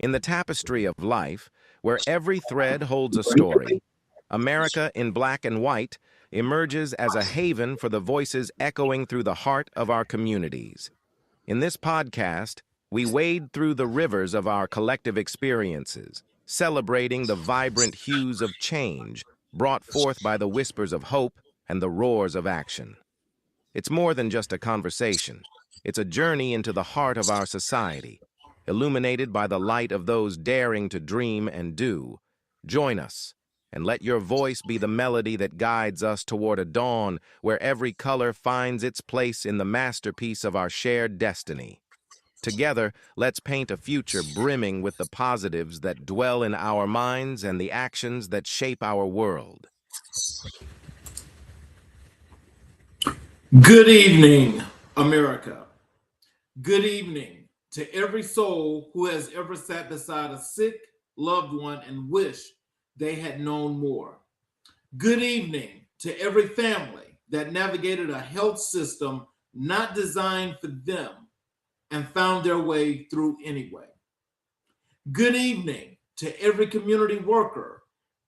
In the tapestry of life, where every thread holds a story, America in Black and White emerges as a haven for the voices echoing through the heart of our communities. In this podcast, we wade through the rivers of our collective experiences, celebrating the vibrant hues of change brought forth by the whispers of hope and the roars of action. It's more than just a conversation. It's a journey into the heart of our society, illuminated by the light of those daring to dream and do. Join us, and let your voice be the melody that guides us toward a dawn where every color finds its place in the masterpiece of our shared destiny. Together, let's paint a future brimming with the positives that dwell in our minds and the actions that shape our world. Good evening, America. Good evening to every soul who has ever sat beside a sick loved one and wished they had known more. Good evening to every family that navigated a health system not designed for them and found their way through anyway. Good evening to every community worker,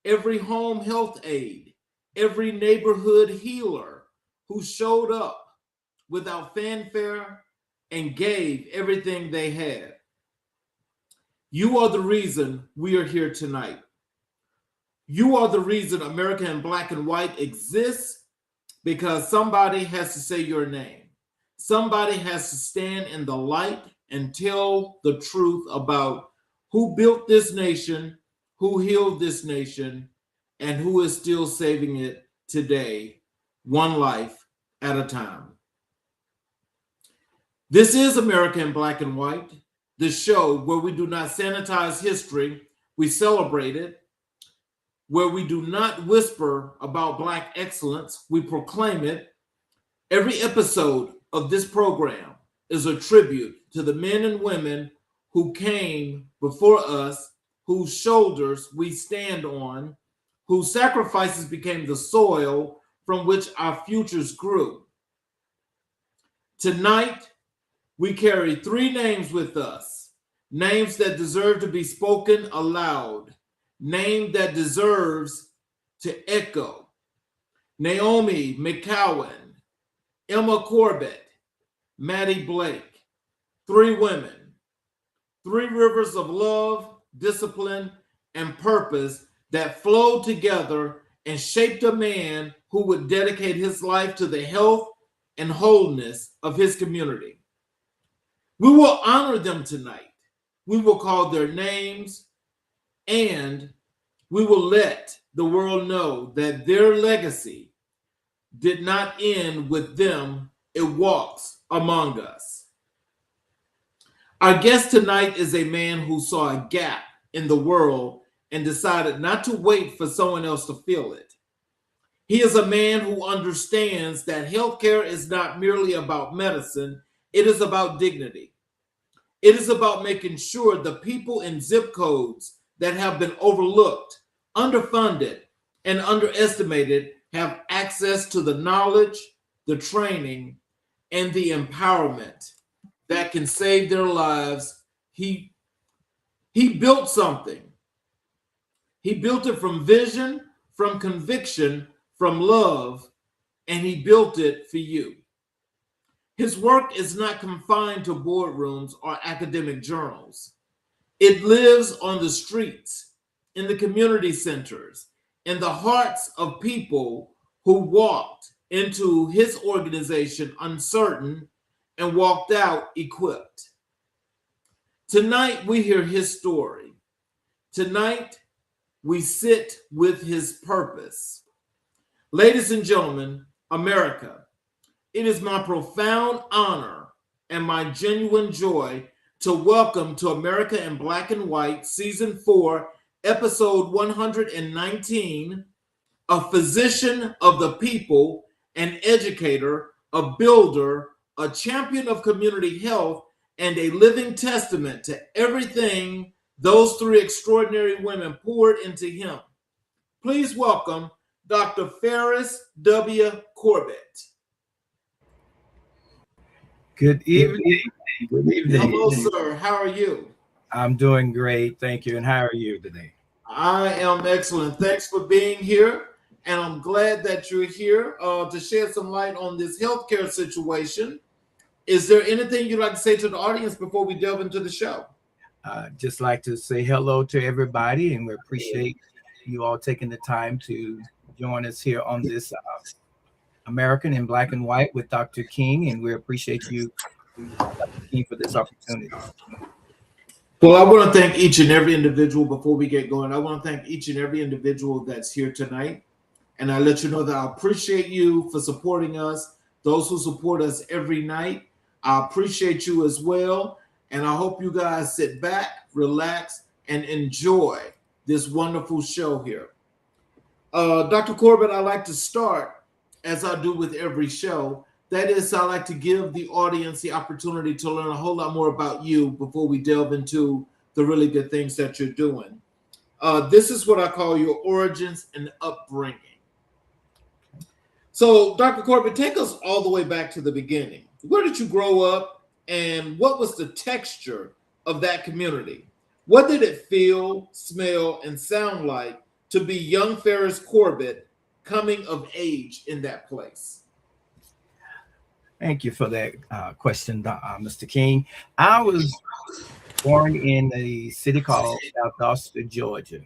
every home health aide, every neighborhood healer who showed up without fanfare and gave everything they had. You are the reason we are here tonight. You are the reason America in Black and White exists, because somebody has to say your name. Somebody has to stand in the light and tell the truth about who built this nation, who healed this nation, and who is still saving it today, one life at a time. This is America in Black and White, the show where we do not sanitize history, we celebrate it, where we do not whisper about Black excellence, we proclaim it. Every episode of this program is a tribute to the men and women who came before us, whose shoulders we stand on, whose sacrifices became the soil from which our futures grew. Tonight, we carry three names with us, names that deserve to be spoken aloud, name that deserves to echo. Naomi McCowan, Emma Corbett, Maddie Blake, three women, three rivers of love, discipline, and purpose that flowed together and shaped a man who would dedicate his life to the health and wholeness of his community. We will honor them tonight. We will call their names, and we will let the world know that their legacy did not end with them. It walks among us. Our guest tonight is a man who saw a gap in the world and decided not to wait for someone else to fill it. He is a man who understands that healthcare is not merely about medicine, it is about dignity. It is about making sure the people in zip codes that have been overlooked, underfunded, and underestimated have access to the knowledge, the training, and the empowerment that can save their lives. He built something. He built it from vision, from conviction, from love, and he built it for you. His work is not confined to boardrooms or academic journals. It lives on the streets, in the community centers, in the hearts of people who walked into his organization uncertain and walked out equipped. Tonight, we hear his story. Tonight, we sit with his purpose. Ladies and gentlemen, America, it is my profound honor and my genuine joy to welcome to America in Black and White, Season 4, Episode 119, a physician of the people, an educator, a builder, a champion of community health, and a living testament to everything those three extraordinary women poured into him. Please welcome Dr. Feris W. Corbett. Good evening. Good evening. Hello, sir. How are you? I'm doing great. Thank you. And how are you today? I am excellent. Thanks for being here. And I'm glad that you're here to shed some light on this healthcare situation. Is there anything you'd like to say to the audience before we delve into the show? Just like to say hello to everybody, and we appreciate you all taking the time to join us here on this American in Black and White with Dr. King, and we appreciate you, Dr. King, for this opportunity. Well, I want to thank each and every individual before we get going. I want to thank each and every individual that's here tonight. And I let you know that I appreciate you for supporting us. Those who support us every night, I appreciate you as well. And I hope you guys sit back, relax, and enjoy this wonderful show here. Dr. Corbett, I like to start, as I do with every show. That is, I like to give the audience the opportunity to learn a whole lot more about you before we delve into the really good things that you're doing. This is what I call your origins and upbringing. So, Dr. Corbett, take us all the way back to the beginning. Where did you grow up, and what was the texture of that community? What did it feel, smell, and sound like to be young Feris Corbett coming of age in that place? Thank you for that question, Mr. King. I was born in a city called Valdosta, Georgia.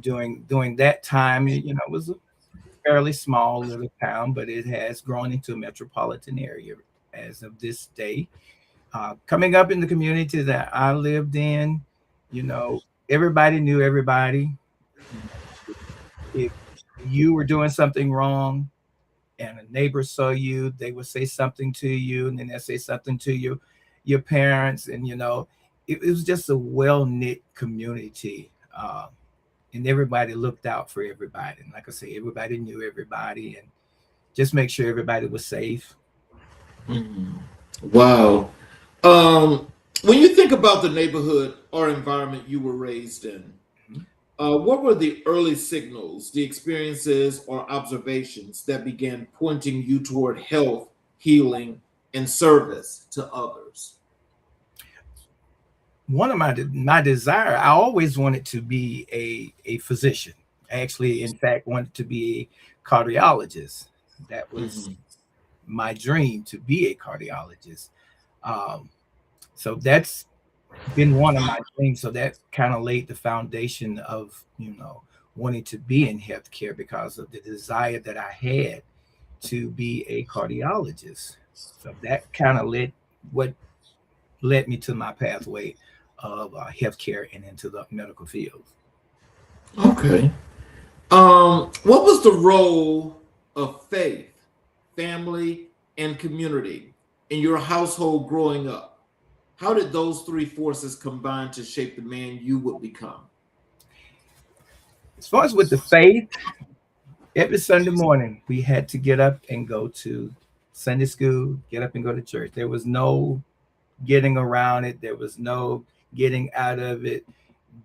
During that time, it was a fairly small little town, but it has grown into a metropolitan area as of this day. Coming up in the community that I lived in, everybody knew everybody. If you were doing something wrong, and a neighbor saw you, they would say something to you, and then they'd say something to your parents, and it was just a well-knit community, and everybody looked out for everybody. And like I say, everybody knew everybody, and just make sure everybody was safe. Wow. When you think about the neighborhood or environment you were raised in, what were the early signals, the experiences, or observations that began pointing you toward health, healing, and service to others? One of my desire, I always wanted to be a physician. I actually, in fact, wanted to be a cardiologist. That was my dream, to be a cardiologist. So that's been one of my dreams. So that kind of laid the foundation of, wanting to be in healthcare because of the desire that I had to be a cardiologist. So that kind of led me to my pathway of healthcare and into the medical field. Okay. What was the role of faith, family, and community in your household growing up? How did those three forces combine to shape the man you would become? As far as with the faith, every Sunday morning we had to get up and go to Sunday school, get up and go to church. There was no getting around it. There was no getting out of it.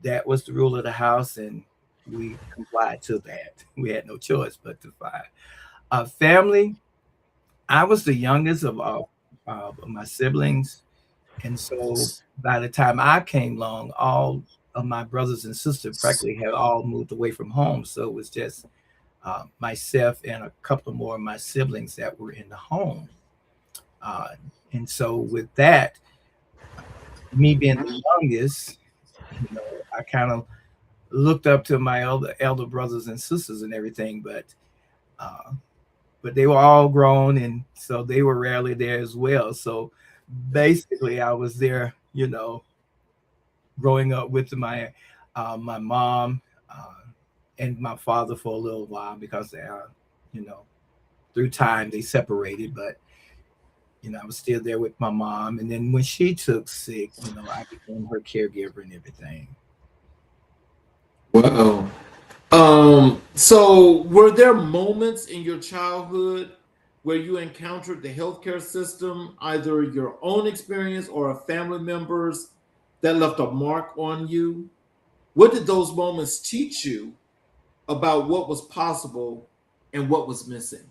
That was the rule of the house, and we complied to that. We had no choice but to follow. Family, I was the youngest of my siblings. And so by the time I came along, all of my brothers and sisters practically had all moved away from home. So it was just myself and a couple more of my siblings that were in the home. And so with that, me being the youngest, I kind of looked up to my elder brothers and sisters and everything, but they were all grown, and so they were rarely there as well. So basically I was there, growing up with my mom and my father for a little while because they through time they separated, but I was still there with my mom. And then when she took sick, I became her caregiver and everything. Wow. So were there moments in your childhood where you encountered the healthcare system, either your own experience or a family member's, that left a mark on you? What did those moments teach you about what was possible and what was missing?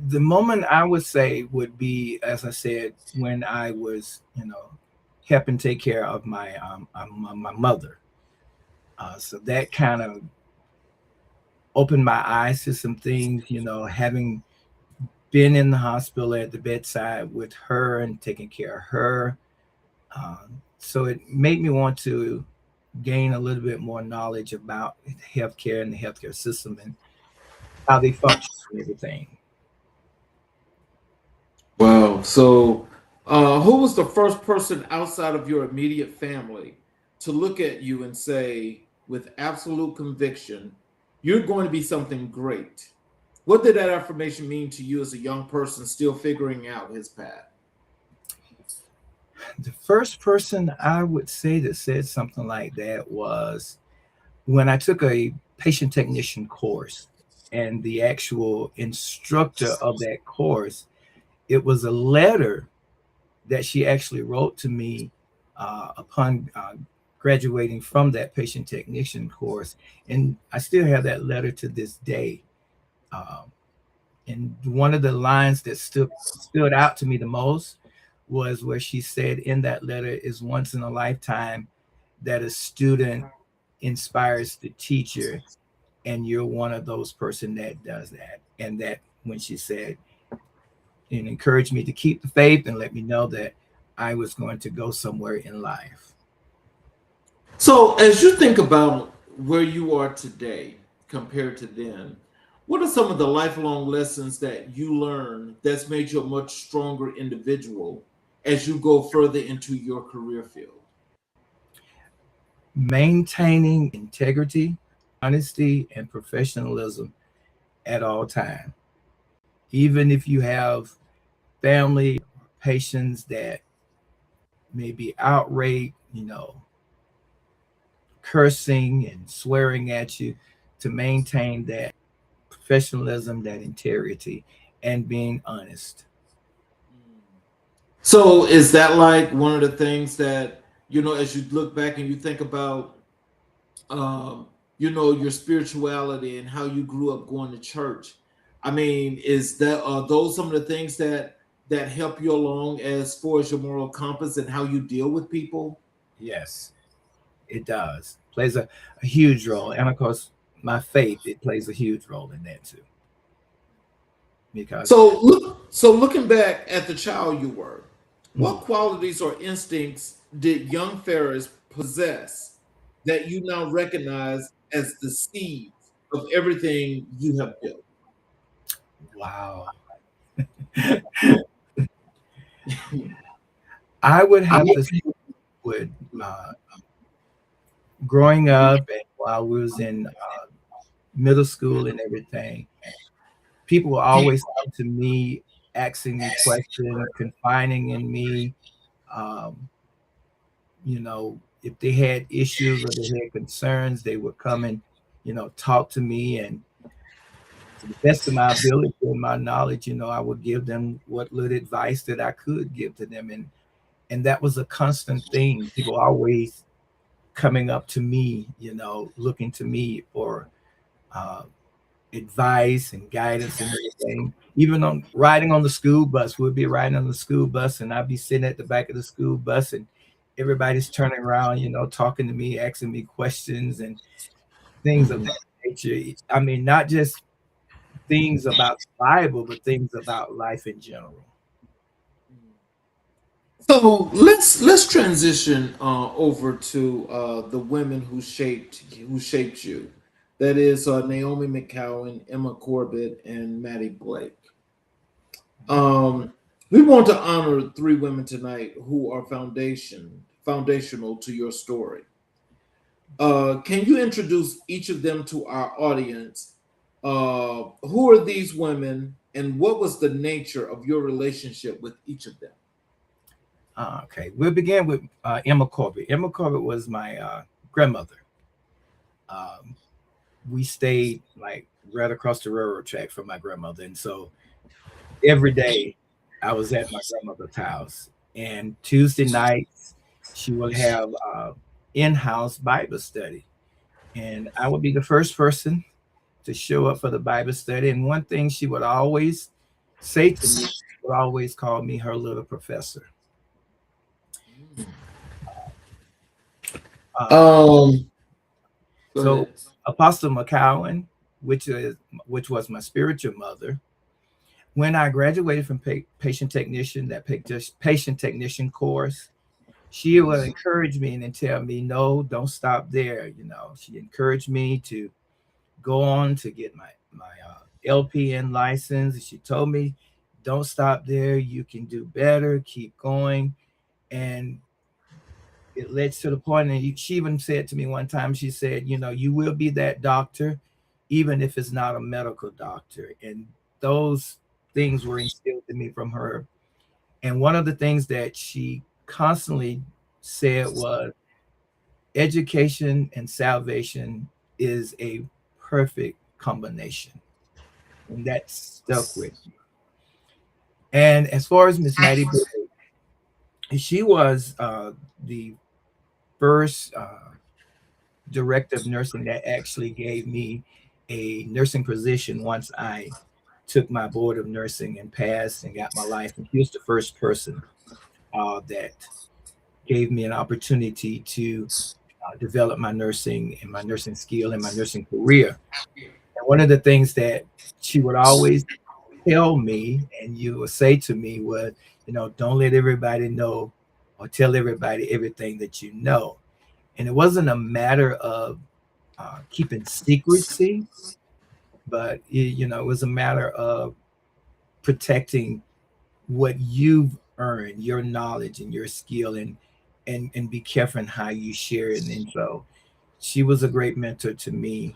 The moment I would say would be, as I said, when I was, helping take care of my mother. So that kind of opened my eyes to some things, having been in the hospital at the bedside with her and taking care of her. So it made me want to gain a little bit more knowledge about healthcare and the healthcare system and how they function and everything. Wow. So, who was the first person outside of your immediate family to look at you and say, with absolute conviction, you're going to be something great? What did that affirmation mean to you as a young person still figuring out his path? The first person I would say that said something like that was when I took a patient technician course, and the actual instructor of that course, it was a letter that she actually wrote to me upon graduating from that patient technician course. And I still have that letter to this day. And one of the lines that stood out to me the most was where she said in that letter, is once in a lifetime that a student inspires the teacher, and you're one of those person that does that. And that when she said, and encouraged me to keep the faith and let me know that I was going to go somewhere in life. So, as you think about where you are today compared to then, what are some of the lifelong lessons that you learned that's made you a much stronger individual as you go further into your career field? Maintaining integrity, honesty, and professionalism at all times. Even if you have family, patients that may be outraged, cursing and swearing at you, to maintain that professionalism, that integrity, and being honest. So, is that like one of the things that, as you look back and you think about, your spirituality and how you grew up going to church? I mean, is that are those some of the things that help you along as far as your moral compass and how you deal with people? Yes, it does. Plays a huge role. And of course, my faith, it plays a huge role in that too. Because So looking back at the child you were, mm, what qualities or instincts did young Ferris possess that you now recognize as the seeds of everything you have built? wow. I would have to say with growing up and while we was in middle school and everything, people will always come to me asking me questions, confiding in me. Um, if they had issues or they had concerns, they would come and, talk to me. And to the best of my ability and my knowledge, I would give them what little advice that I could give to them. And that was a constant thing. People always coming up to me, looking to me for uh, advice and guidance and everything. Even on riding on the school bus, we'd be riding on the school bus, and I'd be sitting at the back of the school bus, and everybody's turning around, talking to me, asking me questions and things of that nature. I mean, not just things about the Bible, but things about life in general. So let's transition over to the women who shaped you. That is Naomi McCowan, Emma Corbett, and Maddie Blake. We want to honor three women tonight who are foundational to your story. Can you introduce each of them to our audience? Who are these women, and what was the nature of your relationship with each of them? Okay, we'll begin with Emma Corbett. Emma Corbett was my grandmother. Um, we stayed like right across the railroad track from my grandmother, and so every day I was at my grandmother's house. And Tuesday nights she would have in-house Bible study, and I would be the first person to show up for the Bible study. And one thing she would always say to me, she would always call me her little professor. Um, Go So ahead. Apostle McCowan, which was my spiritual mother, when I graduated from patient technician, patient technician course, she would encourage me and then tell me, no, don't stop there. She encouraged me to go on to get my LPN license. She told me, don't stop there. You can do better. Keep going. And it led to the point, and she even said to me one time, she said, you will be that doctor, even if it's not a medical doctor. And those things were instilled in me from her. And one of the things that she constantly said was, education and salvation is a perfect combination. And that stuck with me. And as far as Miss Maddie, she was the first director of nursing that actually gave me a nursing position once I took my board of nursing and passed and got my license. She was the first person that gave me an opportunity to develop my nursing and my nursing skill and my nursing career. And one of the things that she would always tell me and you would say to me was, don't let everybody know or tell everybody everything that you know. And it wasn't a matter of keeping secrecy, but it was a matter of protecting what you've earned, your knowledge and your skill, and be careful in how you share it. And so she was a great mentor to me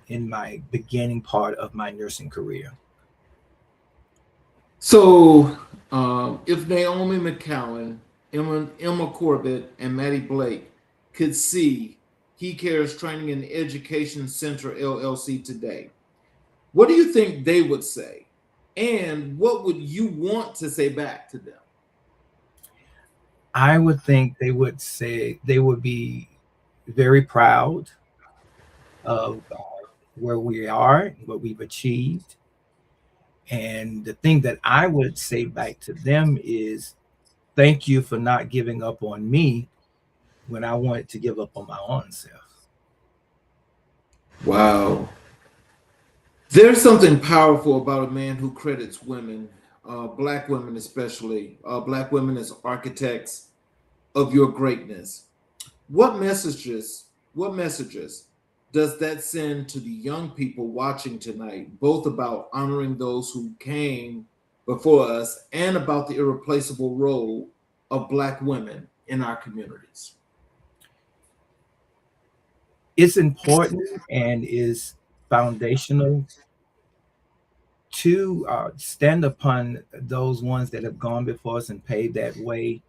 in my beginning part of my nursing career. So, if Naomi McCowan, Emma Corbett, and Maddie Blake could see He Cares Training and Education Center LLC today, what do you think they would say? And what would you want to say back to them? I would think they would say they would be very proud of where we are, what we've achieved. And the thing that I would say back to them is, thank you for not giving up on me when I wanted to give up on my own self. Wow. There's something powerful about a man who credits women, Black women especially, Black women as architects of your greatness. What messages, what messages does that send to the young people watching tonight, both about honoring those who came before us and about the irreplaceable role of Black women in our communities? It's important and is foundational to stand upon those ones that have gone before us and paved that way,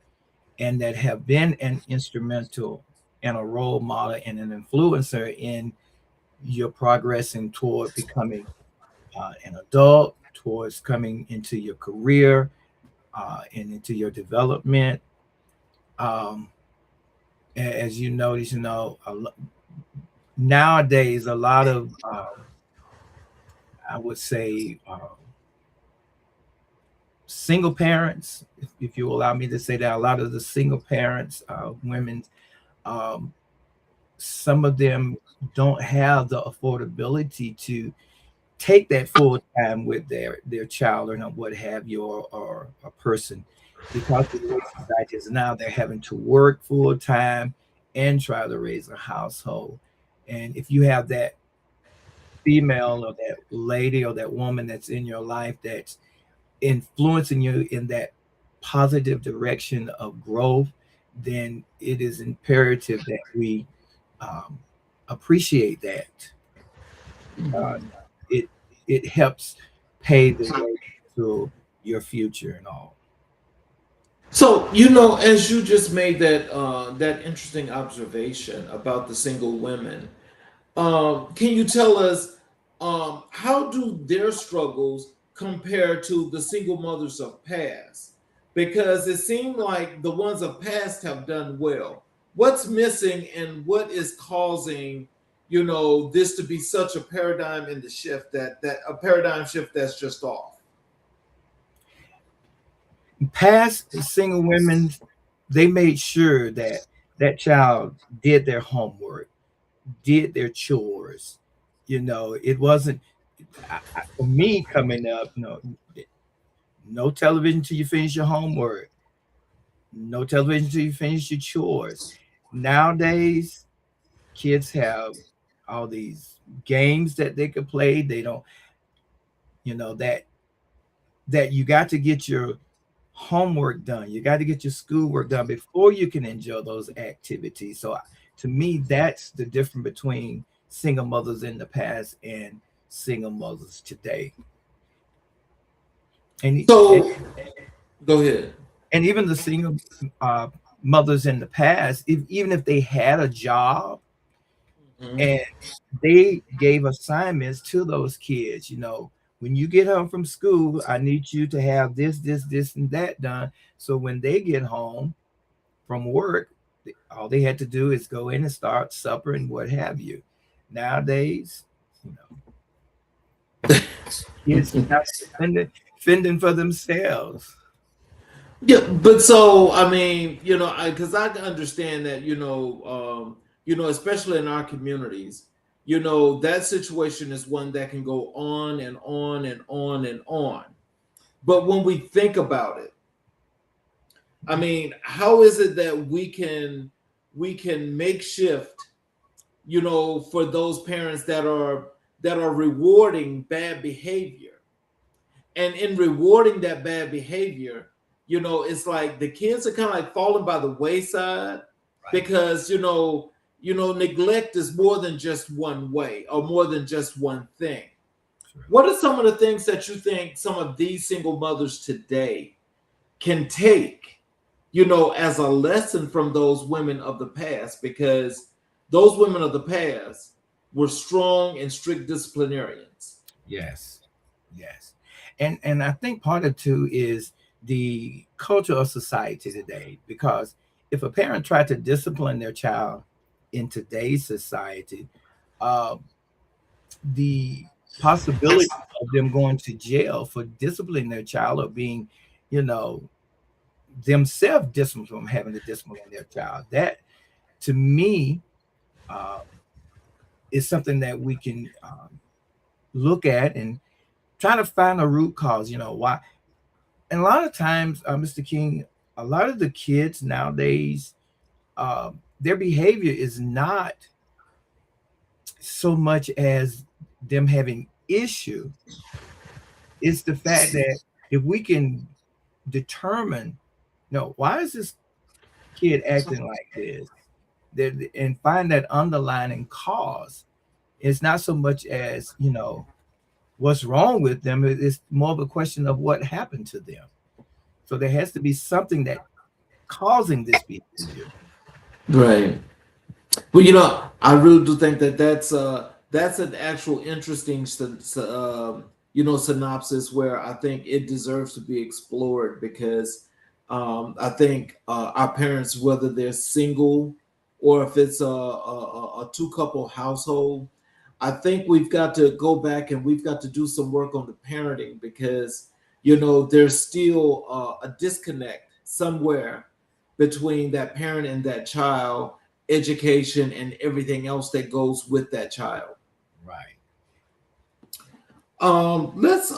and that have been an instrumental and a role model and an influencer in your progressing toward becoming an adult, towards coming into your career and into your development. Um, as you notice, nowadays a lot of I would say single parents, if you allow me to say that, a lot of the single parents, women, um, some of them don't have the affordability to take that full time with their child or what have you, or a person, because of the way society is now. They're having to work full time and try to raise a household. And if you have that female or that lady or that woman that's in your life that's influencing you in that positive direction of growth, then it is imperative that we appreciate that. It it helps pave the way to your future and all. So, as you just made that interesting observation about the single women, can you tell us how do their struggles compare to the single mothers of past? Because it seemed like the ones of past have done well. What's missing and what is causing, this to be such a paradigm in the shift that a paradigm shift that's just off? Past single women, they made sure that that child did their homework, did their chores. It wasn't for me coming up. No television till you finish your homework. No television till you finish your chores. Nowadays, kids have all these games that they could play. They don't, that you got to get your homework done. You got to get your schoolwork done before you can enjoy those activities. So to me, that's the difference between single mothers in the past and single mothers today. And So go ahead. and even the single mothers in the past, even if they had a job, and they gave assignments to those kids, when you get home from school, I need you to have this, and that done. So when they get home from work, all they had to do is go in and start supper and what have you. Nowadays, kids have to fending for themselves. Yeah, but so I mean, because I understand that, especially in our communities, that situation is one that can go on and on and on and on. But when we think about it, I mean, how is it that we can make shift, for those parents that are rewarding bad behavior, and in rewarding that bad behavior, it's like the kids are kind of like falling by the wayside, right? Because neglect is more than just one way or more than just one thing. Sure. What are some of the things that you think some of these single mothers today can take, as a lesson from those women of the past? Because those women of the past were strong and strict disciplinarians. Yes. And I think part of too is the culture of society today, because if a parent tried to discipline their child in today's society, the possibility of them going to jail for disciplining their child or being, themselves disciplined from having to discipline their child, that to me is something that we can look at and try to find a root cause, why. And a lot of times, Mr. King, a lot of the kids nowadays, their behavior is not so much as them having issue. It's the fact that if we can determine, why is this kid acting like this, and find that underlying cause, it's not so much as, what's wrong with them. It's more of a question of what happened to them. So there has to be something that causing this behavior. Right. Well, I really do think that that's an actual interesting synopsis where I think it deserves to be explored, because I think our parents, whether they're single or if it's a two-couple household, I think we've got to go back and we've got to do some work on the parenting, because there's still a disconnect somewhere between that parent and that child, education and everything else that goes with that child. Right. Let's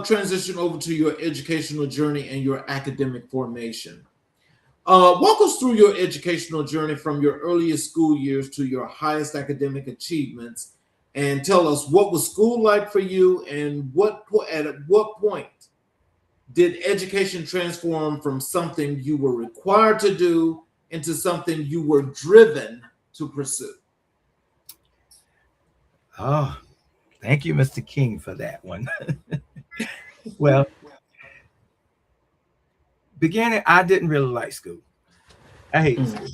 transition over to your educational journey and your academic formation. Walk us through your educational journey from your earliest school years to your highest academic achievements, and tell us what was school like for you, and at what point did education transform from something you were required to do into something you were driven to pursue? Oh, thank you, Mr. King, for that one. Well, beginning, I didn't really like school. I hated school.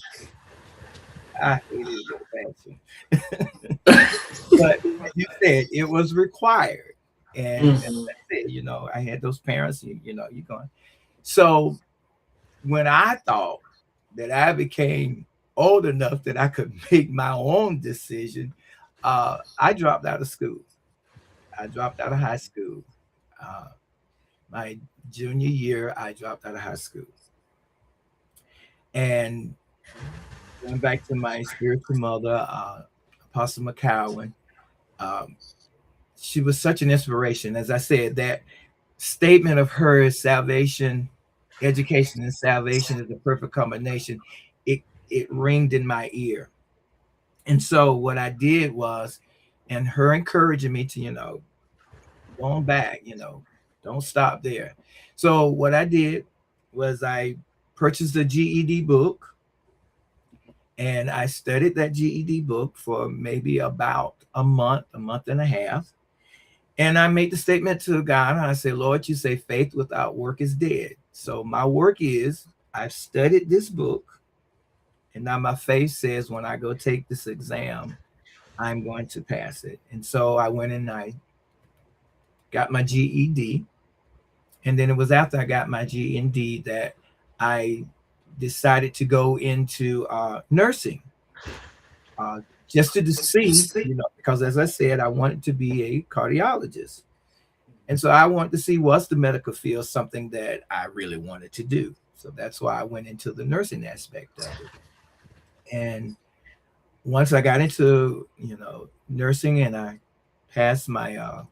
I hated it. But as you said, it was required. And that's it, I had those parents, you're going. So when I thought that I became old enough that I could make my own decision, I dropped out of school. I dropped out of high school. My junior year, I dropped out of high school. And going back to my spiritual mother, Apostle McCowan. Um, she was such an inspiration. As I said, that statement of hers, salvation, education, and salvation is the perfect combination. It ringed in my ear. And so what I did was, and her encouraging me to, go on back, don't stop there. So what I did was I purchased a GED book, and I studied that GED book for maybe about a month and a half. And I made the statement to God, and I said, Lord, you say faith without work is dead. So my work is I've studied this book, and now my faith says when I go take this exam, I'm going to pass it. And so I went and I got my GED. And then it was after I got my GED that I decided to go into nursing, just to see, because as I said, I wanted to be a cardiologist. And so I wanted to see, was the medical field something that I really wanted to do? So that's why I went into the nursing aspect of it. And once I got into, nursing, and I passed my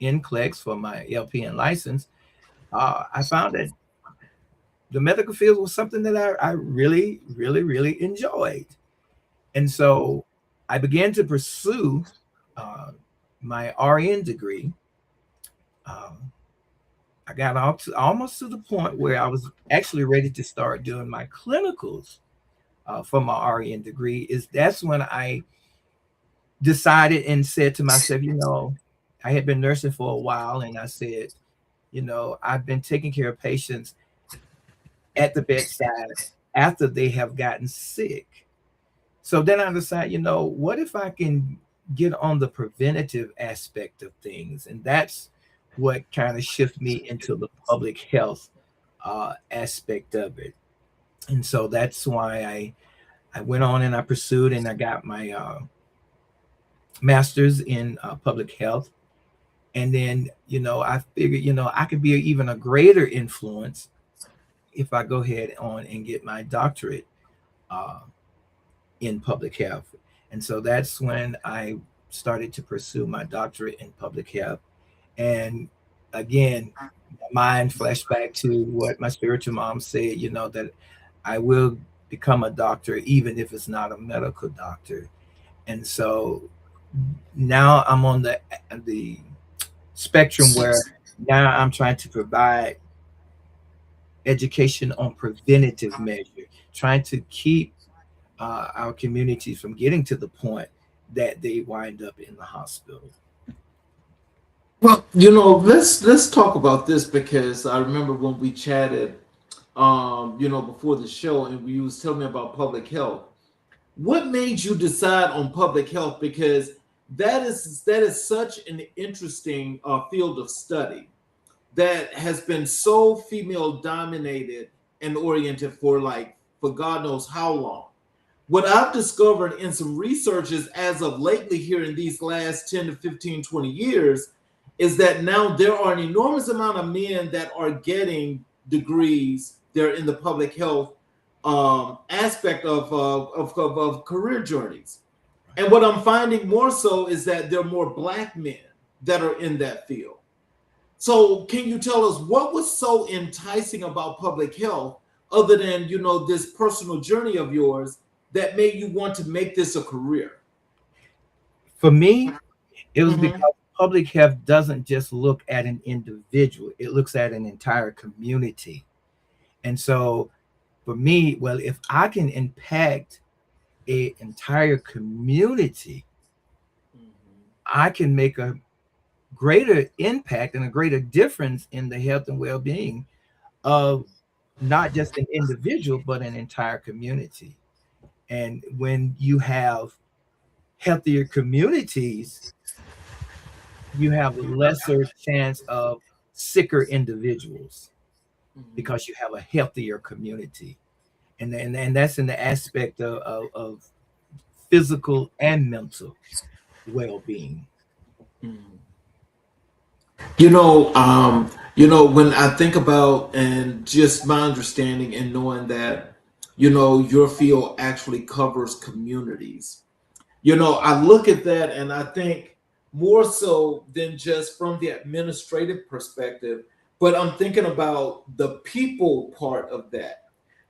NCLEX for my LPN license, I found that the medical field was something that I really, really, really enjoyed. And so I began to pursue my RN degree. I got almost to the point where I was actually ready to start doing my clinicals for my RN degree. That's when I decided and said to myself, I had been nursing for a while, and I said, I've been taking care of patients at the bedside after they have gotten sick. So then I decided, what if I can get on the preventative aspect of things? And that's what kind of shifted me into the public health aspect of it. And so that's why I went on and I pursued, and I got my master's in public health. And then, I figured, I could be even a greater influence if I go ahead on and get my doctorate in public health. And so that's when I started to pursue my doctorate in public health. And again, my mind flashed back to what my spiritual mom said, that I will become a doctor, even if it's not a medical doctor. And so now I'm on the spectrum where now I'm trying to provide education on preventative measure, trying to keep our community from getting to the point that they wind up in the hospital. Well, let's talk about this, because I remember when we chatted, before the show, and you was telling me about public health. What made you decide on public health? Because that is such an interesting field of study that has been so female dominated and oriented for God knows how long. What I've discovered in some researches as of lately here in these last 10 to 15, 20 years is that now there are an enormous amount of men that are getting degrees. They're in the public health aspect of career journeys. And what I'm finding more so is that there are more Black men that are in that field. So can you tell us what was so enticing about public health, other than, this personal journey of yours, that made you want to make this a career? For me, it was because public health doesn't just look at an individual, it looks at an entire community. And so for me, well, if I can impact an entire community, I can make a greater impact and a greater difference in the health and well-being of not just an individual, but an entire community. And when you have healthier communities, you have a lesser chance of sicker individuals because you have a healthier community. And that's in the aspect of physical and mental well-being. When I think about, and just my understanding and knowing that, your field actually covers communities. I look at that and I think more so than just from the administrative perspective, but I'm thinking about the people part of that,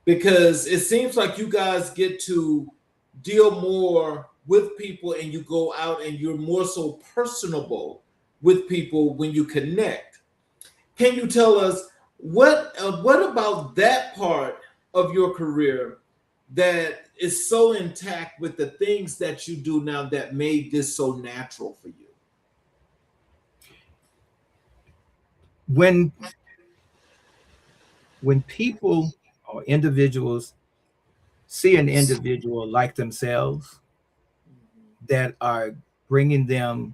because it seems like you guys get to deal more with people and you go out and you're more so personable with people when you connect. Can you tell us what about that part of your career that is so intact with the things that you do now that made this so natural for you? When people or individuals see an individual like themselves that are bringing them,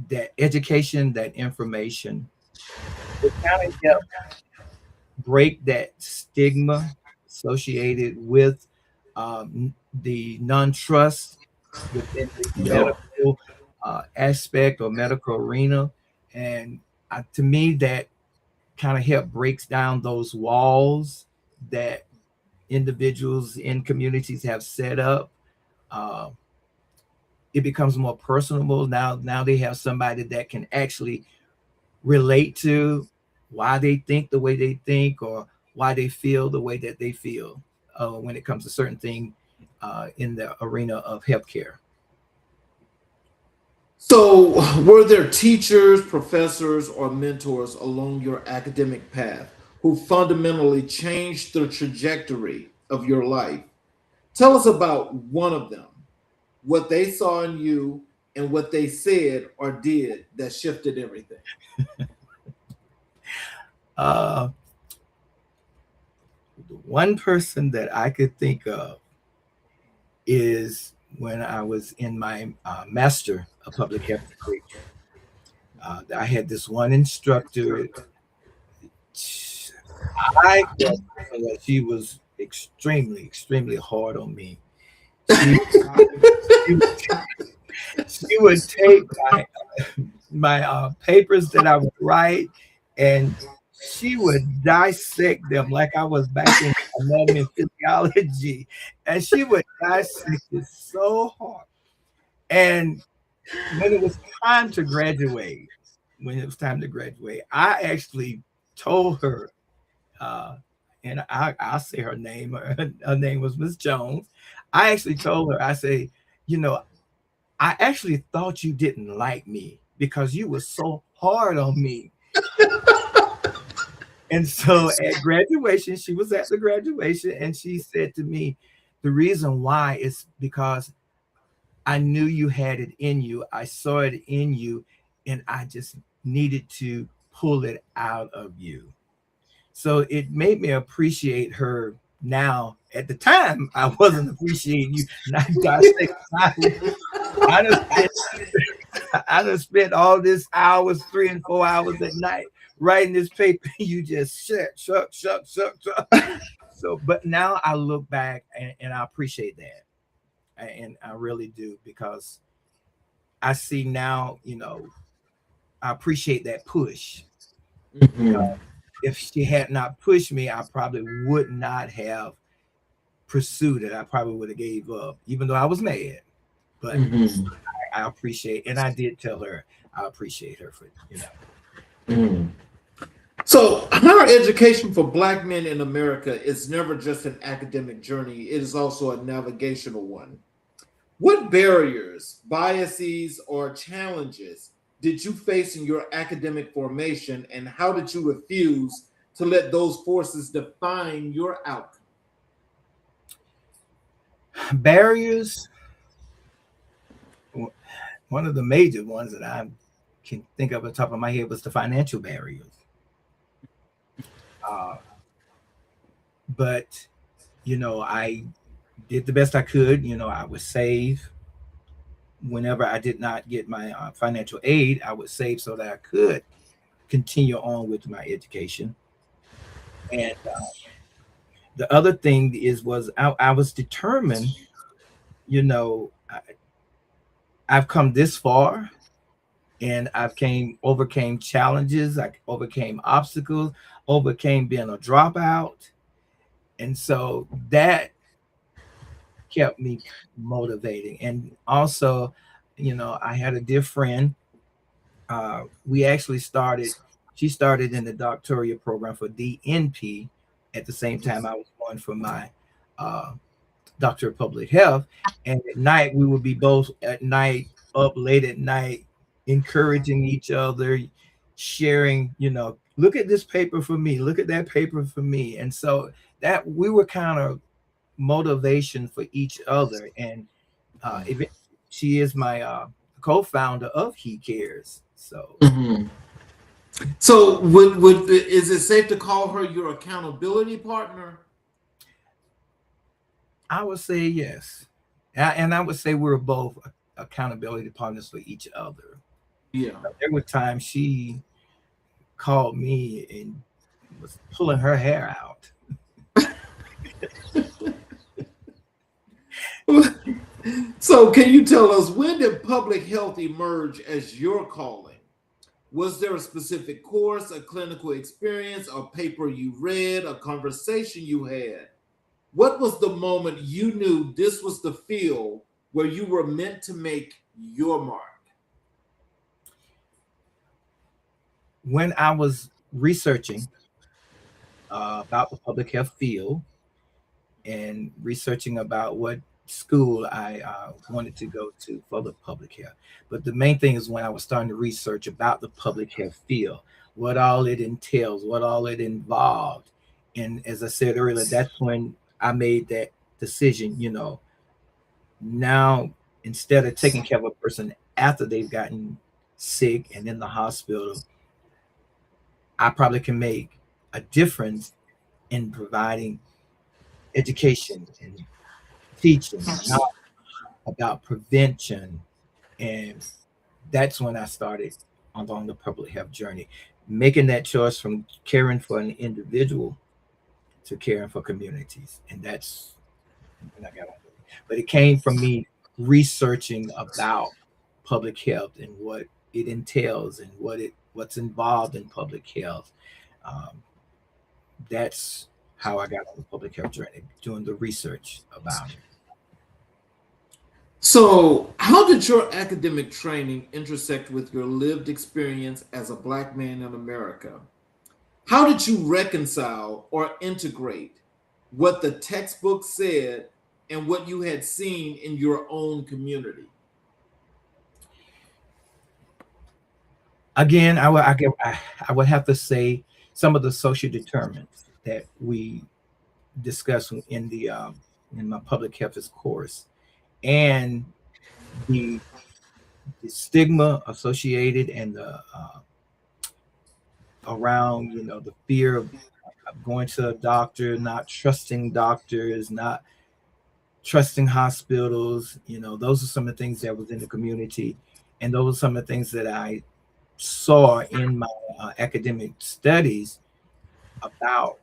that education, that information, it kind of help break that stigma associated with the non-trust within the medical aspect or medical arena. And to me, that kind of help breaks down those walls that individuals in communities have set up. Uh, it becomes more personable. Now they have somebody that can actually relate to why they think the way they think or why they feel the way that they feel when it comes to certain things in the arena of healthcare. So, were there teachers, professors, or mentors along your academic path who fundamentally changed the trajectory of your life? Tell us about one of them, what they saw in you, and what they said or did that shifted everything. The one person that I could think of is when I was in my master of public health degree. I had this one instructor. I felt that she was extremely hard on me. She would take my papers that I would write, and she would dissect them like I was back in anatomy and physiology, and she would dissect it so hard. And when it was time to graduate, I actually told her, and I'll say her name. Her name was Miss Jones. I actually told her, I say, I actually thought you didn't like me because you were so hard on me. And so at graduation, she was at the graduation, and she said to me, the reason why is because I knew you had it in you. I saw it in you, and I just needed to pull it out of you. So it made me appreciate her now. At the time, I wasn't appreciating you. I done spent all this hours, 3 and 4 hours at night writing this paper. You just shuck. So, but now I look back and I appreciate that. And I really do, because I see now, I appreciate that push. Mm-hmm. If she had not pushed me, I probably would not have pursued it. I probably would have gave up, even though I was mad. But I appreciate, and I did tell her I appreciate her for, Mm. So, higher education for Black men in America is never just an academic journey, it is also a navigational one. What barriers, biases, or challenges did you face in your academic formation, and how did you refuse to let those forces define your outcome? Barriers, one of the major ones that I can think of at the top of my head was the financial barriers. But, I did the best I could. I would save. Whenever I did not get my financial aid, I would save so that I could continue on with my education. And the other thing was I was determined, I've come this far, and overcame challenges. I overcame obstacles, overcame being a dropout. And so that kept me motivated. And also, I had a dear friend. We actually she started in the doctoral program for DNP at the same time I was going for my uh, Doctor of Public Health. And at night, we would be both at night, up late at night, encouraging each other, sharing, look at this paper for me, look at that paper for me. And so that we were kind of motivation for each other. And she is my co-founder of He Cares. So, So is it safe to call her your accountability partner? I would say yes. And I would say we're both accountability partners for each other. Yeah. There were times she called me and was pulling her hair out. So can you tell us, when did public health emerge as your calling? Was there a specific course, a clinical experience, a paper you read, a conversation you had? What was the moment you knew this was the field where you were meant to make your mark? When I was researching about the public health field and researching about what school I wanted to go to for the public health. But the main thing is when I was starting to research about the public health field, what all it entails, what all it involved. And as I said earlier, that's when I made that decision, now instead of taking care of a person after they've gotten sick and in the hospital, I probably can make a difference in providing education and teaching about prevention. And that's when I started along the public health journey, making that choice from caring for an individual to caring for communities. And that's when I got on it. But it came from me researching about public health and what it entails and what's involved in public health. That's how I got on the public health journey, doing the research about it. So, how did your academic training intersect with your lived experience as a Black man in America? How did you reconcile or integrate what the textbook said and what you had seen in your own community? Again, I would have to say some of the social determinants that we discussed in my public health course, and the stigma associated and the around the fear of going to a doctor, not trusting doctors, not trusting hospitals. Those are some of the things that was in the community, and those are some of the things that I saw in my academic studies about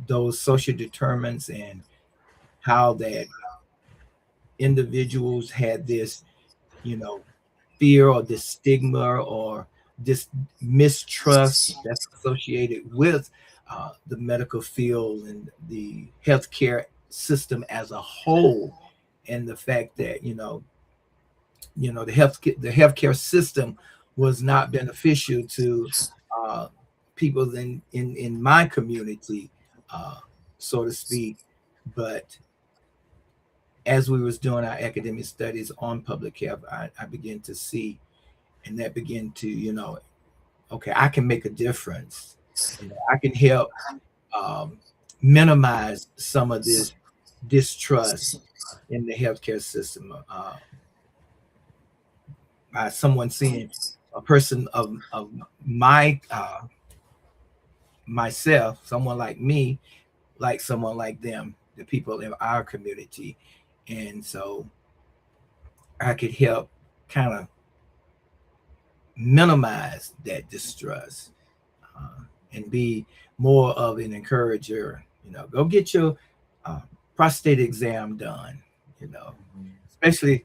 those social determinants and how that individuals had this fear or this stigma or this mistrust that's associated with the medical field and the healthcare system as a whole, and the fact that the healthcare system was not beneficial to people in my community, so to speak. But as we was doing our academic studies on public health, I began to see, and that began to, okay, I can make a difference. I can help minimize some of this distrust in the healthcare system. By someone seeing a person of my myself, someone like me, like someone like them, the people in our community. And so I could help kind of minimize that distrust and be more of an encourager. Go get your prostate exam done, especially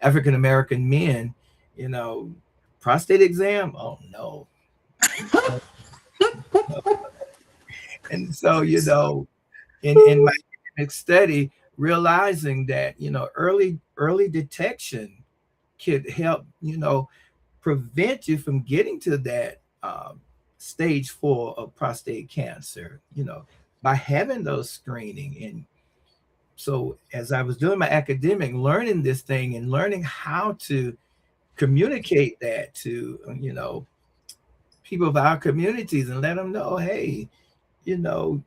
African American men, prostate exam. Oh no. And so, in my academic study, realizing that, early detection could help, prevent you from getting to that stage 4 of prostate cancer, by having those screening. And so as I was doing my academic, learning this thing and learning how to communicate that to, people of our communities and let them know, hey, you know,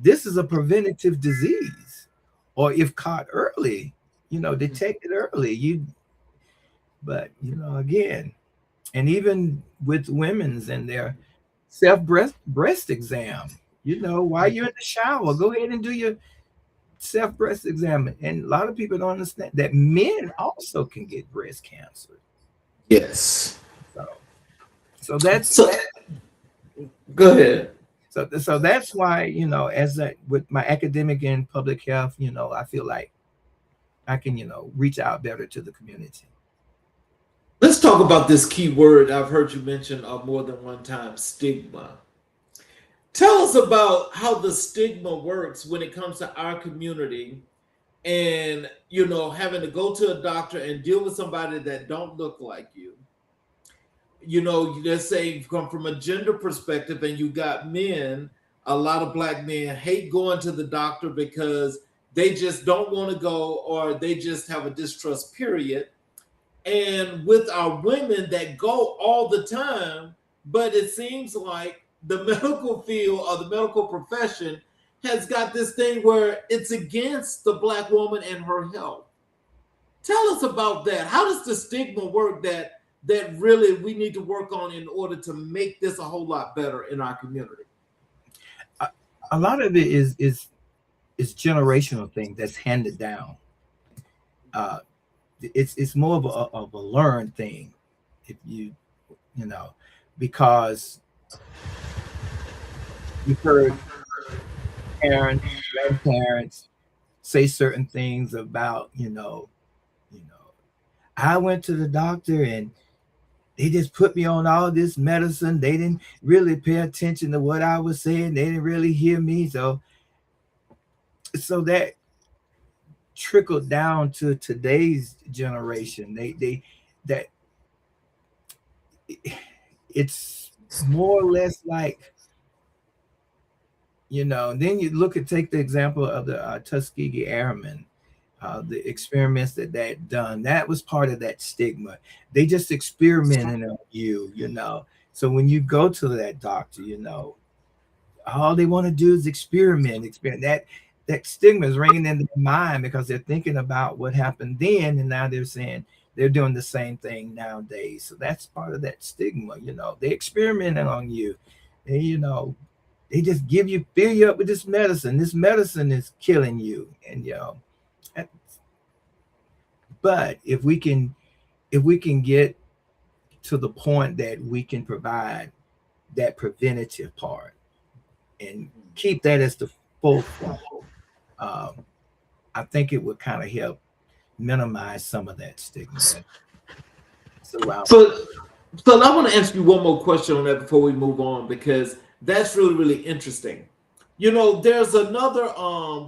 this is a preventative disease. Or if caught early, detected early, again, and even with women's and their breast exam, while you're in the shower, go ahead and do your breast exam. And a lot of people don't understand that men also can get breast cancer. Yes. So that's so. Go ahead. So that's why, with my academic and public health, I feel like I can, reach out better to the community. Let's talk about this key word I've heard you mention more than one time, stigma. Tell us about how the stigma works when it comes to our community and, having to go to a doctor and deal with somebody that don't look like you. Let's say you come from a gender perspective and you got men, a lot of black men hate going to the doctor because they just don't want to go or they just have a distrust period. And with our women that go all the time, but it seems like the medical field or the medical profession has got this thing where it's against the black woman and her health. Tell us about that. How does the stigma work that really we need to work on in order to make this a whole lot better in our community? A lot of it is generational thing that's handed down. It's more of a learned thing, if because you've heard parents, grandparents say certain things about, I went to the doctor and they just put me on all this medicine. They didn't really pay attention to what I was saying. They didn't really hear me. So that trickled down to today's generation. That it's more or less like, then you take the example of the Tuskegee Airmen, the experiments that done, that was part of that stigma. They just experimenting on you, So when you go to that doctor, all they want to do is experiment. That stigma is ringing in their mind because they're thinking about what happened then, and now they're saying they're doing the same thing nowadays. So that's part of that stigma, They experimenting on you. They just fill you up with this medicine. This medicine is killing you, and but if we can get to the point that we can provide that preventative part and keep that as the forefront, I think it would kind of help minimize some of that stigma. So I want to ask you one more question on that before we move on, because that's really, really interesting. There's another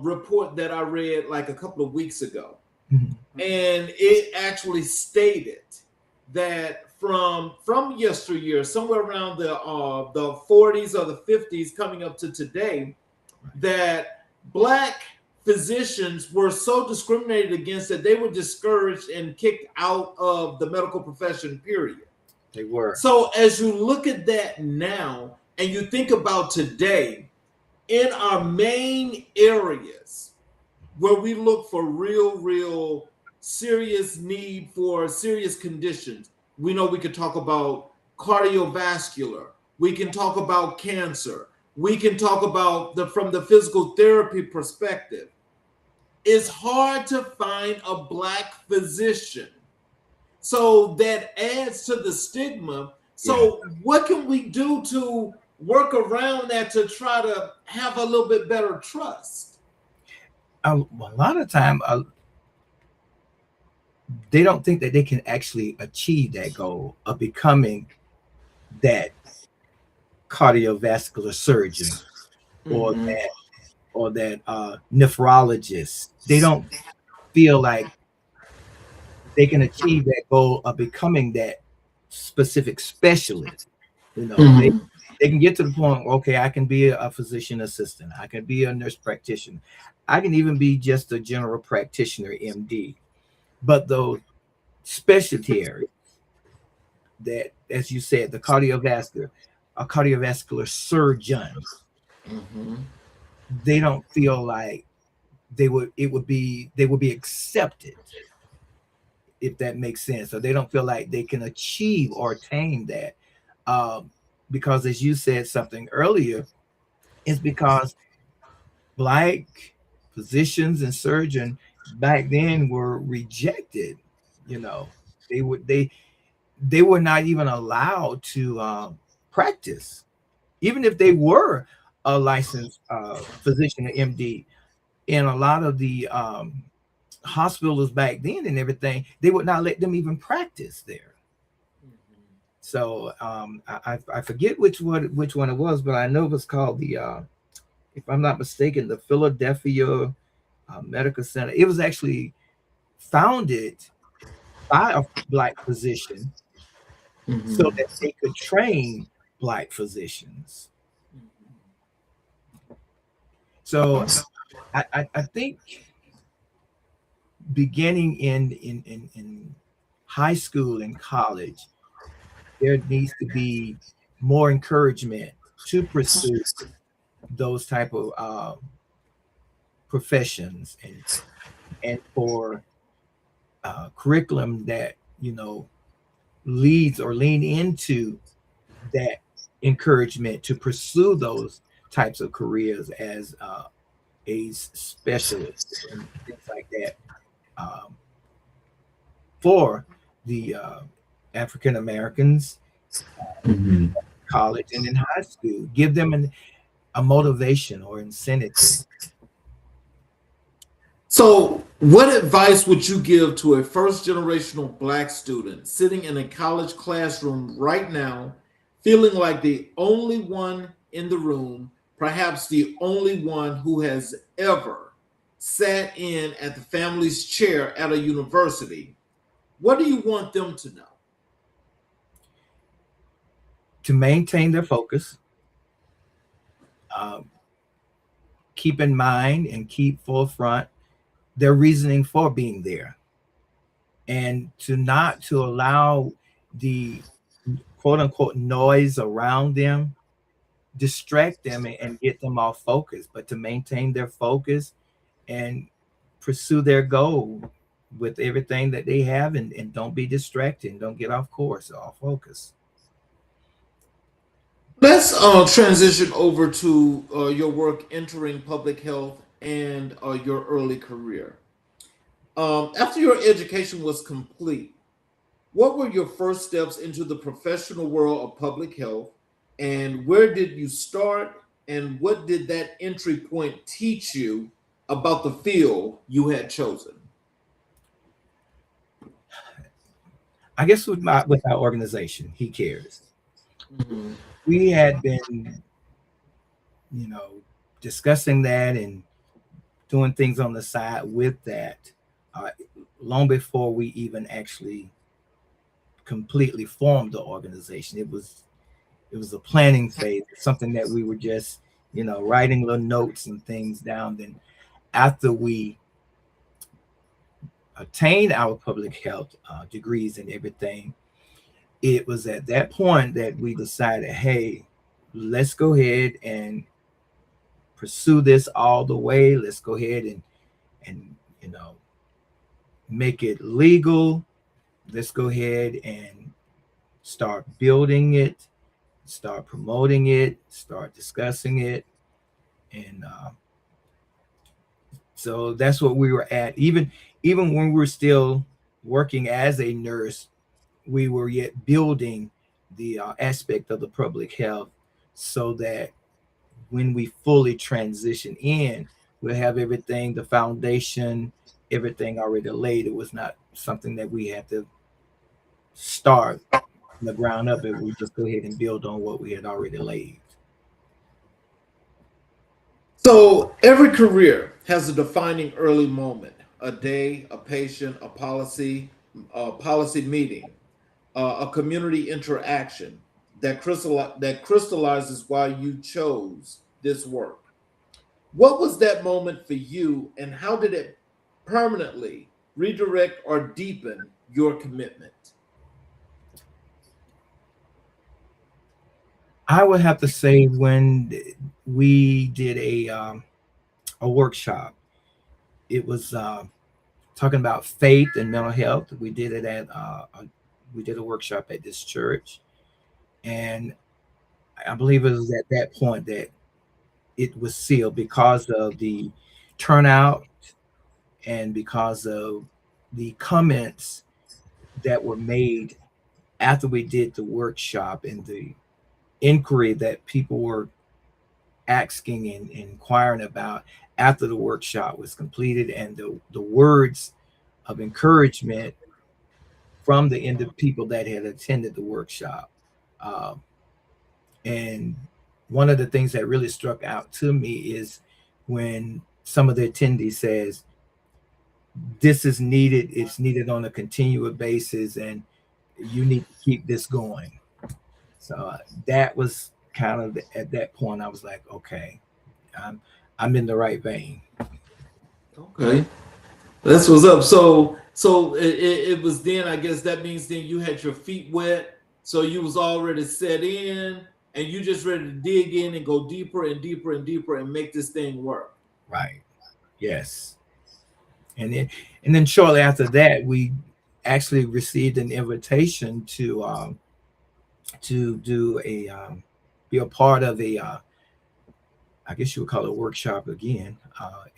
report that I read like a couple of weeks ago, and it actually stated that from yesteryear, somewhere around the 40s or the 50s, coming up to today, that Black physicians were so discriminated against that they were discouraged and kicked out of the medical profession, period. They were. So as you look at that now and you think about today, in our main areas where we look for real serious need for serious conditions, we know we could talk about cardiovascular, we can talk about cancer, we can talk about from the physical therapy perspective. It's hard to find a Black physician. So that adds to the stigma. So what can we do to work around that to try to have a little bit better trust? A lot of time, they don't think that they can actually achieve that goal of becoming that cardiovascular surgeon or that nephrologist. They don't feel like they can achieve that goal of becoming that specific specialist. You know, they can get to the point, okay, I can be a physician assistant, I can be a nurse practitioner, I can even be just a general practitioner, MD. But those specialty areas that, as you said, the cardiovascular, a cardiovascular surgeon, they don't feel like they would be accepted, if that makes sense. So they don't feel like they can achieve or attain that. Because as you said something earlier, it's because Black physicians and surgeons back then were rejected. You know, they were not even allowed to practice, even if they were a licensed physician or MD. In a lot of the hospitals back then and everything, they would not let them even practice there. So I forget which one it was, but I know it was called the, if I'm not mistaken, the Philadelphia Medical Center. It was actually founded by a Black physician so that they could train Black physicians. So I think beginning in high school and college, there needs to be more encouragement to pursue those type of professions, and for curriculum that, you know, leads or lean into that encouragement to pursue those types of careers as a specialist and things like that, for the African Americans, college and in high school. Give them a motivation or incentive. So, what advice would you give to a first generational Black student sitting in a college classroom right now, feeling like the only one in the room, perhaps the only one who has ever sat in at the family's chair at a university? What do you want them to know? To maintain their focus, keep in mind and keep forefront their reasoning for being there, and to allow the quote unquote noise around them distract them and get them off focus, but to maintain their focus and pursue their goal with everything that they have, and don't be distracted and don't get off course or off focus. Let's transition over to your work entering public health and your early career. After your education was complete, what were your first steps into the professional world of public health, and where did you start, and what did that entry point teach you about the field you had chosen? I guess with our organization, He Cares, we had been, you know, discussing that and doing things on the side with that long before we even actually completely formed the organization. It was a planning phase, something that we were just, you know, writing little notes and things down. Then after we attained our public health degrees and everything, it was at that point that we decided, hey, let's go ahead and pursue this all the way. Let's go ahead and you know, make it legal. Let's go ahead and start building it, start promoting it, start discussing it. And so that's what we were at. Even when we were still working as a nurse, we were yet building the aspect of the public health, so that when we fully transition in, we'll have everything, the foundation, everything already laid. It was not something that we had to start from the ground up. It we just go ahead and build on what we had already laid. So every career has a defining early moment, a day, a patient, a policy meeting, a community interaction that crystallizes why you chose this work. What was that moment for you, and how did it permanently redirect or deepen your commitment? I would have to say when we did a workshop. It was talking about faith and mental health. We did it at we did a workshop at this church, and I believe it was at that point that it was sealed because of the turnout and because of the comments that were made after we did the workshop and the inquiry that people were asking and inquiring about after the workshop was completed, and the words of encouragement from the end of people that had attended the workshop. Um, and one of the things that really struck out to me is when some of the attendees says, this is needed, it's needed on a continual basis, and you need to keep this going. So that was kind of at that point, I was like, okay, I'm I'm in the right vein. Okay, that's what's up. So it was then. I guess that means then you had your feet wet, so you was already set in, and you just ready to dig in and go deeper and deeper and deeper and make this thing work. Right. Yes. And then shortly after that, we actually received an invitation to do a be a part of a I guess you would call it a workshop again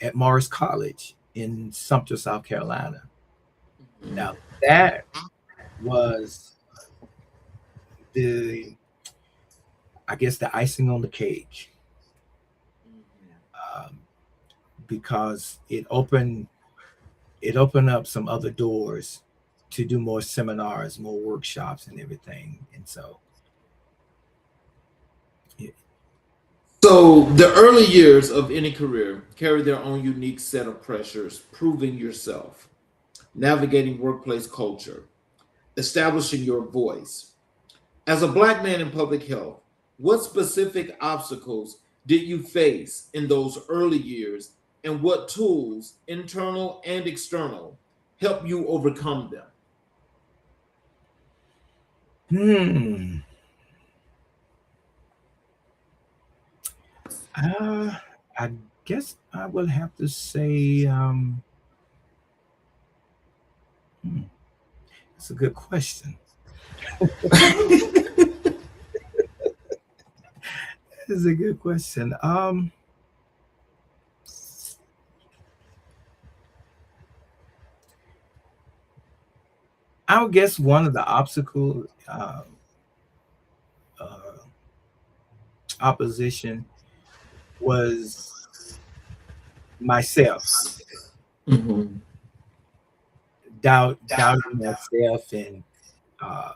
at Morris College in Sumter, South Carolina. Now that was the I guess the icing on the cake, um, because it opened up some other doors to do more seminars, more workshops, and everything. And so, yeah. So the early years of any career carry their own unique set of pressures, proving yourself, navigating workplace culture, establishing your voice. As a black man in public health, what specific obstacles did you face in those early years, and what tools, internal and external, help you overcome them? Hmm. Uh, I guess I would have to say, hmm, it's a good question. It's a good question. I would guess one of the obstacle uh, opposition was myself, Mhm. doubting myself, and uh,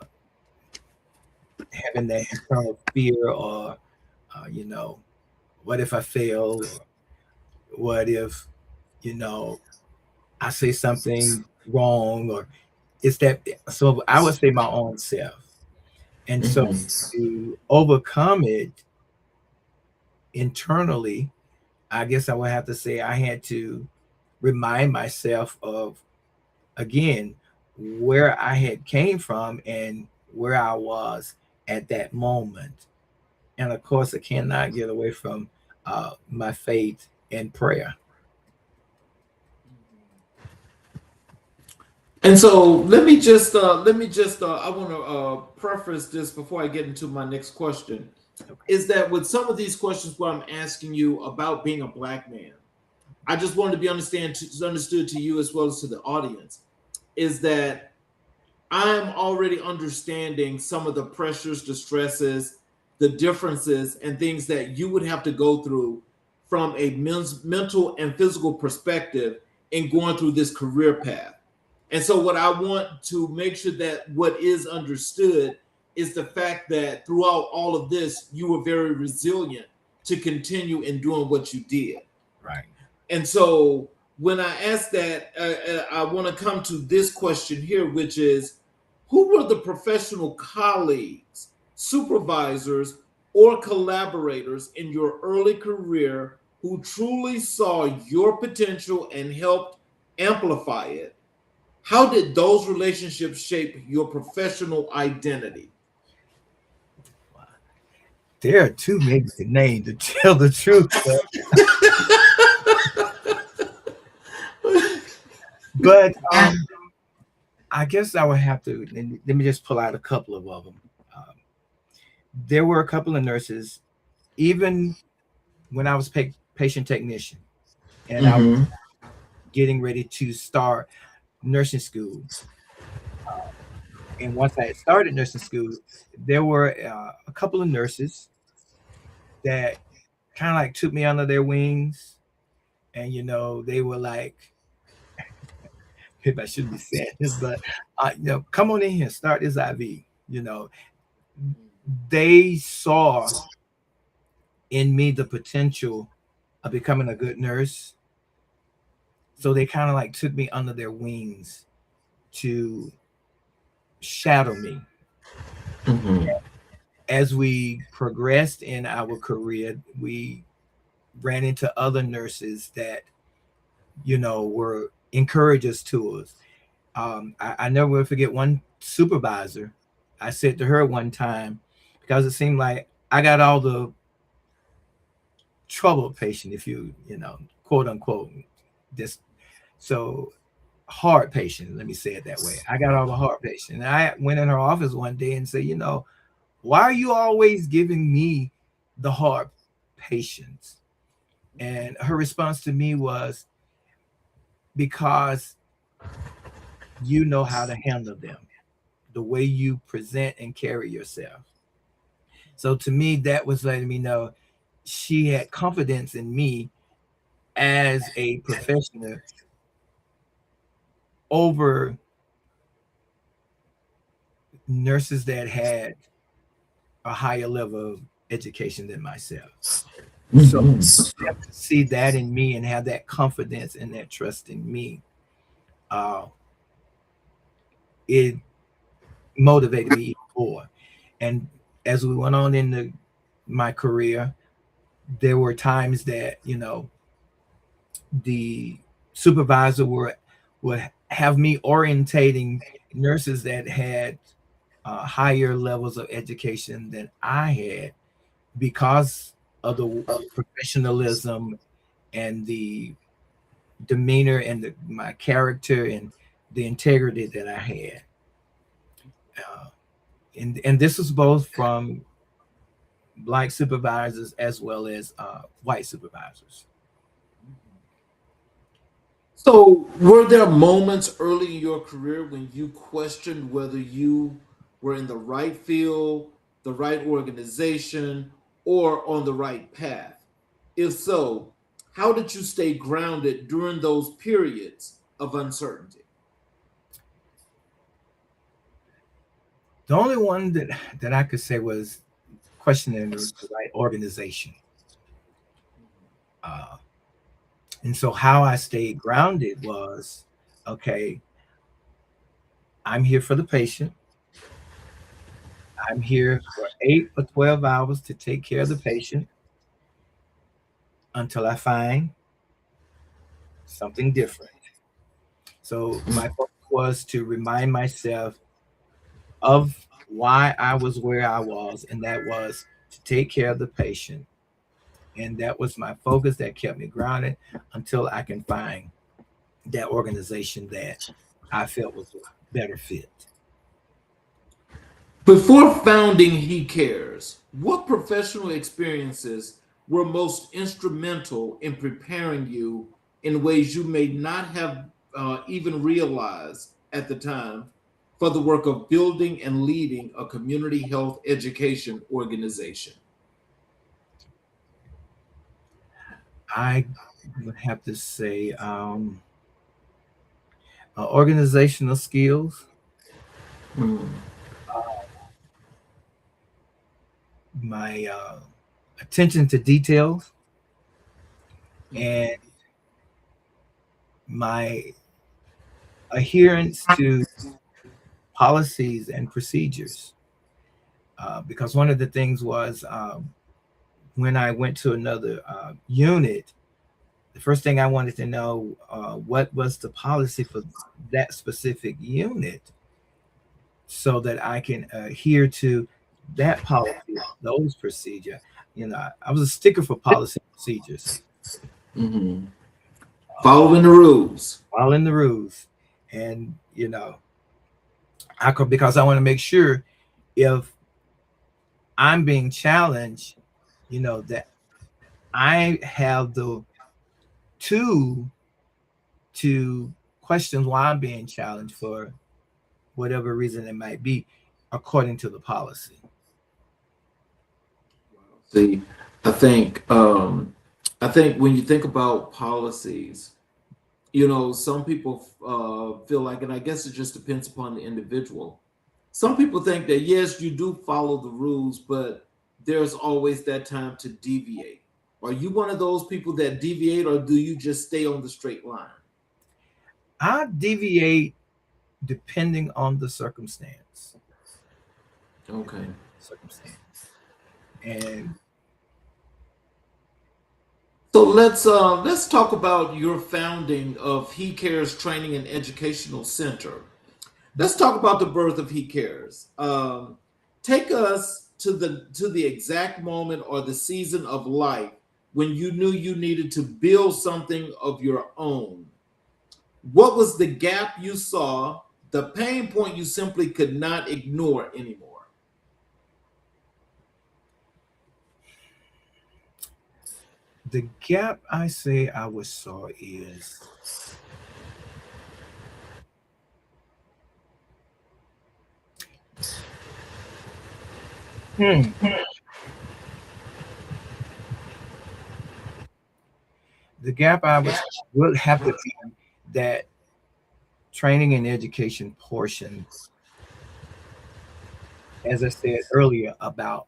having that internal fear, or you know, what if I fail, or what if you know I say something wrong, or it's that. So I would say my own self, and so Mhm. to overcome it internally, I guess I would have to say I had to remind myself of, again, where I had came from and where I was at that moment. And of course, I cannot get away from my faith and prayer. And so let me just I want to preface this before I get into my next question. Okay. Is that with some of these questions where I'm asking you about being a black man, I just wanted to be understood to you as well as to the audience, is that I'm already understanding some of the pressures, the stresses, the differences, and things that you would have to go through from a mental and physical perspective in going through this career path. And so, what I want to make sure that what is understood is the fact that throughout all of this, you were very resilient to continue in doing what you did. Right. And so when I ask that, I want to come to this question here, which is, who were the professional colleagues, supervisors, or collaborators in your early career who truly saw your potential and helped amplify it? How did those relationships shape your professional identity? There are too many to name to tell the truth. But I guess I would have to, let me just pull out a couple of them. There were a couple of nurses, even when I was patient technician and I was getting ready to start nursing school. And once I had started nursing school, there were a couple of nurses that kind of like took me under their wings. And, they were like, if I shouldn't be saying this, but, come on in here, start this IV. They saw in me the potential of becoming a good nurse. So they kind of like took me under their wings to shadow me. As we progressed in our career, we ran into other nurses that, were encouragers to us. I never will forget one supervisor. I said to her one time, because it seemed like I got all the troubled patient, if you quote unquote, this so hard patient, let me say it that way. I got all the hard patient. And I went in her office one day and said, why are you always giving me the hard patients? And her response to me was, because you know how to handle them, the way you present and carry yourself. So to me, that was letting me know she had confidence in me as a professional over nurses that had a higher level of education than myself. So to see that in me and have that confidence and that trust in me, it motivated me more. And as we went on into my career, there were times that the supervisor would have me orientating nurses that had higher levels of education than I had, because of the professionalism and the demeanor and my character and the integrity that I had. And this was both from Black supervisors as well as white supervisors. So, were there moments early in your career when you questioned whether you were in the right field, the right organization, or on the right path? If so, how did you stay grounded during those periods of uncertainty? The only one that I could say was questioning the right organization. And so how I stayed grounded was, okay, I'm here for the patient. I'm here for 8 or 12 hours to take care of the patient until I find something different. So my focus was to remind myself of why I was where I was, and that was to take care of the patient. And that was my focus that kept me grounded until I can find that organization that I felt was a better fit. Before founding He Cares, what professional experiences were most instrumental in preparing you in ways you may not have even realized at the time for the work of building and leading a community health education organization? I would have to say organizational skills, my attention to details, and my adherence to policies and procedures. Because one of the things was when I went to another unit, the first thing I wanted to know what was the policy for that specific unit, so that I can adhere to that policy, those procedure. You know, I was a sticker for policy procedures, Following the rules. following the rules, and you know, I could, because I want to make sure if I'm being challenged, you know, that I have the tool to question why I'm being challenged for whatever reason it might be, according to the policy. See, I think when you think about policies, you know, some people feel like, and I guess it just depends upon the individual. Some people think that yes, you do follow the rules, but there's always that time to deviate. Are you one of those people that deviate, or do you just stay on the straight line? I deviate depending on the circumstance. Okay. And so let's talk about your founding of He Cares Training and Educational Center. Let's talk about the birth of He Cares. Take us to the exact moment or the season of life when you knew you needed to build something of your own. What was the gap you saw, the pain point you simply could not ignore anymore? the gap I say I saw is the gap would have to be that training and education portion, as I said earlier, about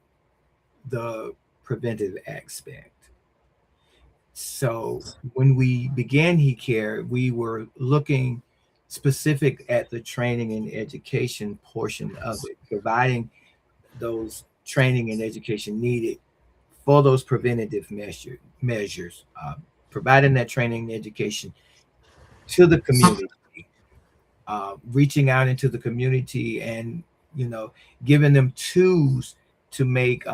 the preventive aspect. So when we began He Care, we were looking specific at the training and education portion of it, providing those training and education needed for those preventative measures, providing that training and education to the community, reaching out into the community, and you know, giving them tools to make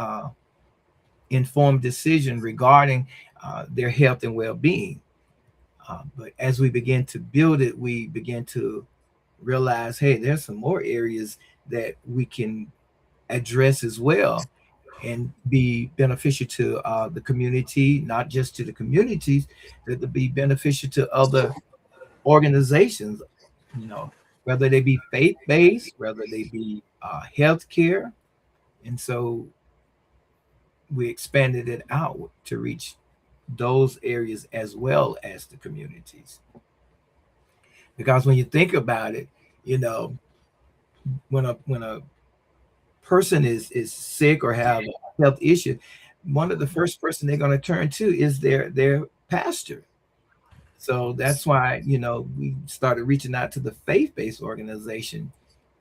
informed decision regarding their health and well-being. But as we begin to build it, we begin to realize, hey, there's some more areas that we can address as well and be beneficial to the community, not just to the communities, but to be beneficial to other organizations, you know, whether they be faith-based, whether they be healthcare. And so we expanded it out to reach those areas as well as the communities. Because when you think about it, you know, when a person is sick or have a health issue, one of the first person they're going to turn to is their pastor. So that's why, you know, we started reaching out to the faith-based organization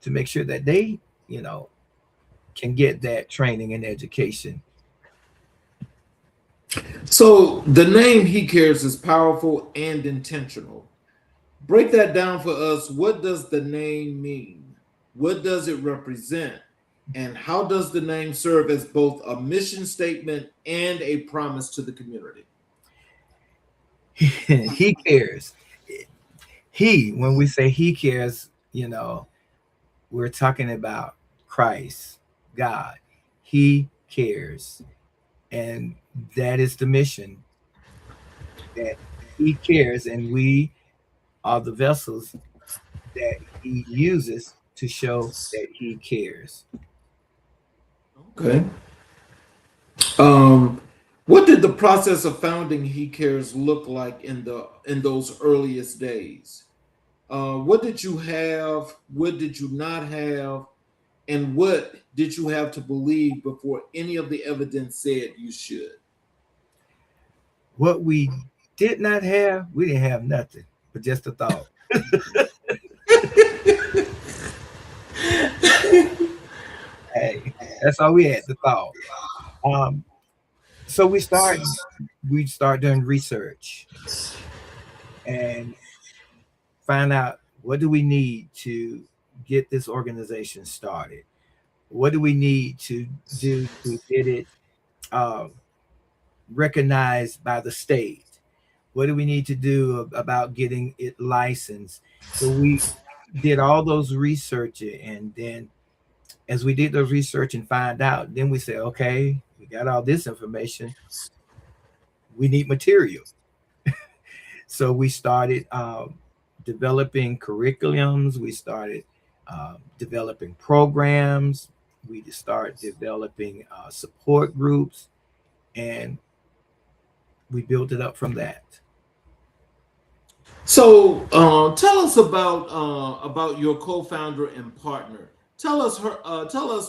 to make sure that they, you know, can get that training and education. So the name He Cares is powerful and intentional. Break that down for us. What does the name mean? What does it represent? And how does the name serve as both a mission statement and a promise to the community? He cares. When we say He cares, you know, we're talking about Christ, God. He cares. And that is the mission, that He cares, and we are the vessels that He uses to show that He cares. Okay. What did the process of founding He Cares look like in those earliest days? What did you have? What did you not have? And what did you have to believe before any of the evidence said you should? What we did not have, we didn't have nothing, but just a thought. Hey, that's all we had, the thought. Um, so we start doing research and find out what do we need to get this organization started. What do we need to do to get it uh, recognized by the state? What do we need to do about getting it licensed? So we did all those research, and then as we did those research and find out, then we said, okay, we got all this information. We need material. So we started developing curriculums. We started developing programs. We started developing support groups, and we built it up from that. So tell us about your co-founder and partner. Tell us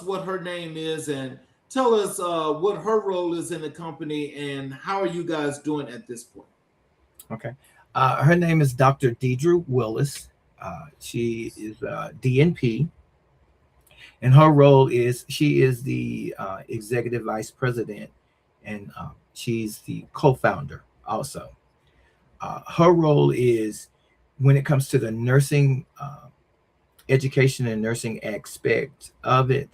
what her name is, and tell us what her role is in the company, and how are you guys doing at this point? Okay. Her name is Dr. Deidre Willis. She is DNP, and her role is she is the executive vice president, and she's the co-founder also. Her role is when it comes to the nursing education and nursing aspect of it.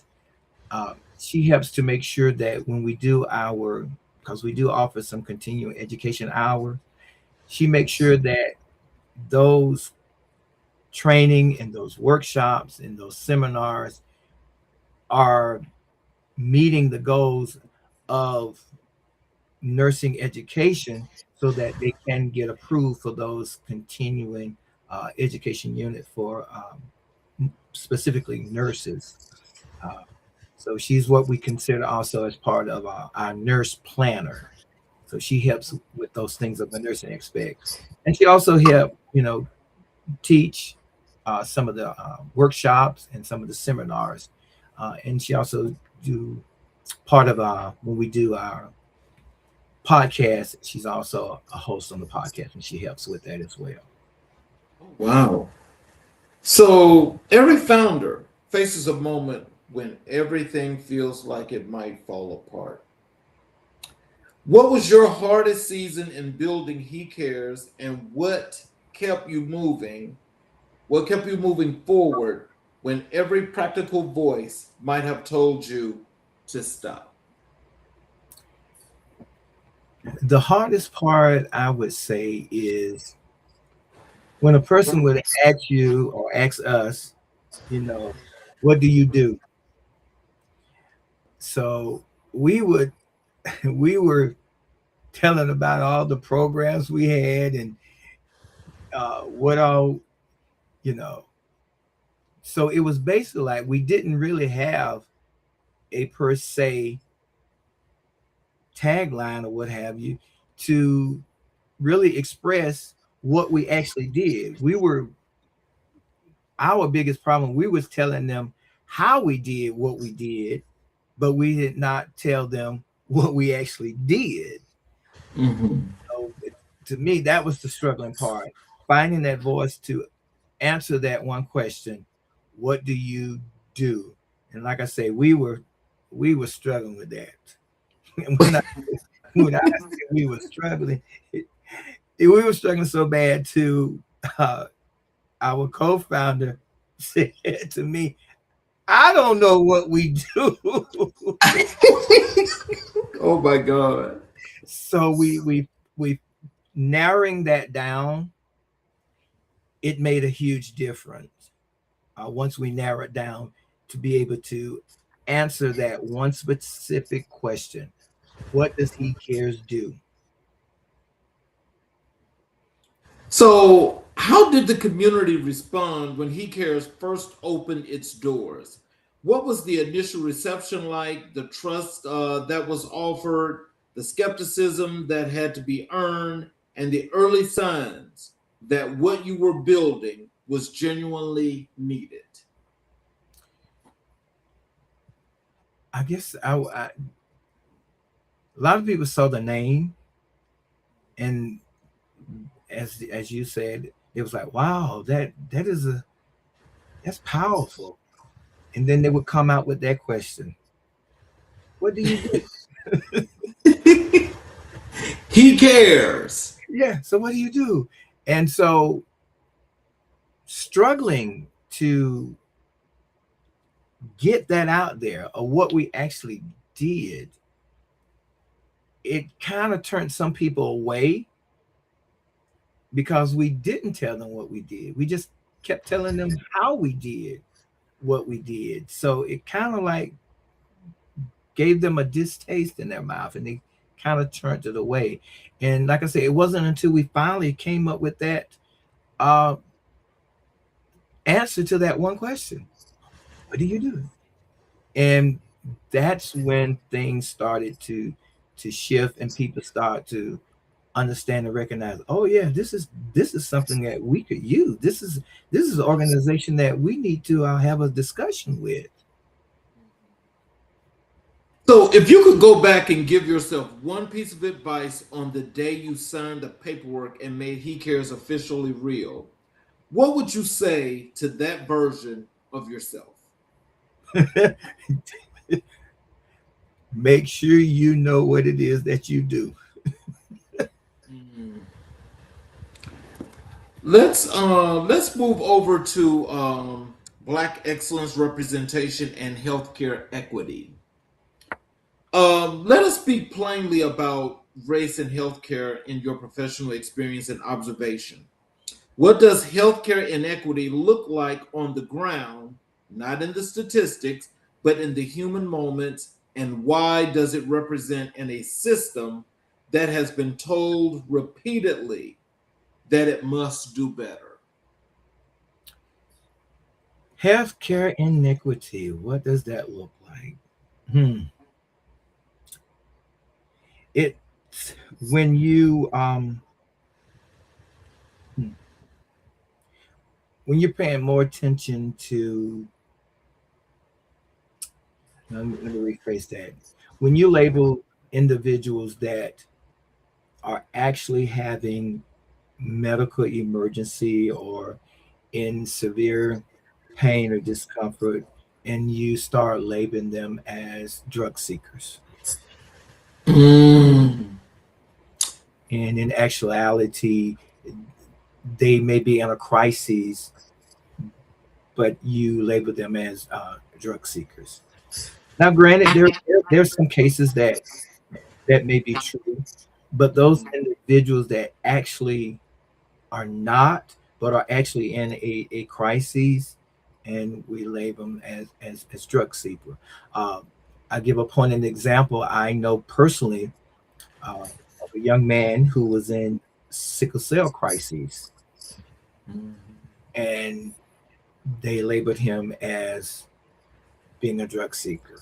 She helps to make sure that when we do because we do offer some continuing education hours, she makes sure that those training and those workshops and those seminars are meeting the goals of nursing education so that they can get approved for those continuing education unit for specifically nurses. So she's what we consider also as part of our nurse planner. So she helps with those things of the nursing aspect, and she also helped, teach some of the workshops and some of the seminars, and she also do part of when we do our podcast. She's also a host on the podcast, and she helps with that as well. Wow. So every founder faces a moment when everything feels like it might fall apart. What was your hardest season in building He Cares, and what kept you moving? What kept you moving forward when every practical voice might have told you to stop? The hardest part, I would say, is when a person would ask you or ask us, what do you do? So we were telling about all the programs we had and what all, so it was basically like we didn't really have a per se tagline or what have you to really express what we actually did. Our biggest problem, we was telling them how we did what we did, but we did not tell them what we actually did. Mm-hmm. So to me, that was the struggling part, finding that voice to answer that one question: what do you do? And like I say, we were struggling with that. And when I said we were struggling, we were struggling so bad to our co-founder said to me, I don't know what we do. Oh my God. So we narrowing that down, it made a huge difference. Once we narrow it down to be able to answer that one specific question: what does He Cares do? So, how did the community respond when He Cares first opened its doors? What was the initial reception like, the trust that was offered, the skepticism that had to be earned, and the early signs that what you were building was genuinely needed? I guess a lot of people saw the name, and as you said, it was like, wow, that's powerful. And then they would come out with that question: what do you do? He cares. Yeah, so what do you do? And so struggling to get that out there of what we actually did, it kind of turned some people away because we didn't tell them what we did. We just kept telling them how we did what we did. So it kind of like gave them a distaste in their mouth, and they kind of turned it away. And like I said, it wasn't until we finally came up with that answer to that one question: what do you do? And that's when things started to shift, and people start to understand and recognize, oh yeah, this is something that we could use. This is an organization that we need to have a discussion with. So, if you could go back and give yourself one piece of advice on the day you signed the paperwork and made He Cares officially real, what would you say to that version of yourself? Make sure you know what it is that you do. Let's move over to Black excellence, representation, and healthcare equity. Let us speak plainly about race and healthcare in your professional experience and observation. What does healthcare inequity look like on the ground, not in the statistics, but in the human moments, and why does it represent in a system that has been told repeatedly that it must do better? Healthcare inequity, what does that look like? It's when you when you're paying more attention to, let me rephrase that. When you label individuals that are actually having medical emergency or in severe pain or discomfort, and you start labeling them as drug seekers. And in actuality, they may be in a crisis, but you label them as drug seekers. Now, granted, there's some cases that may be true, but those individuals that actually are not, but are actually in a crisis, and we label them as drug seeker. I give a point an example. I know personally of a young man who was in sickle cell crisis, and they labeled him as being a drug seeker.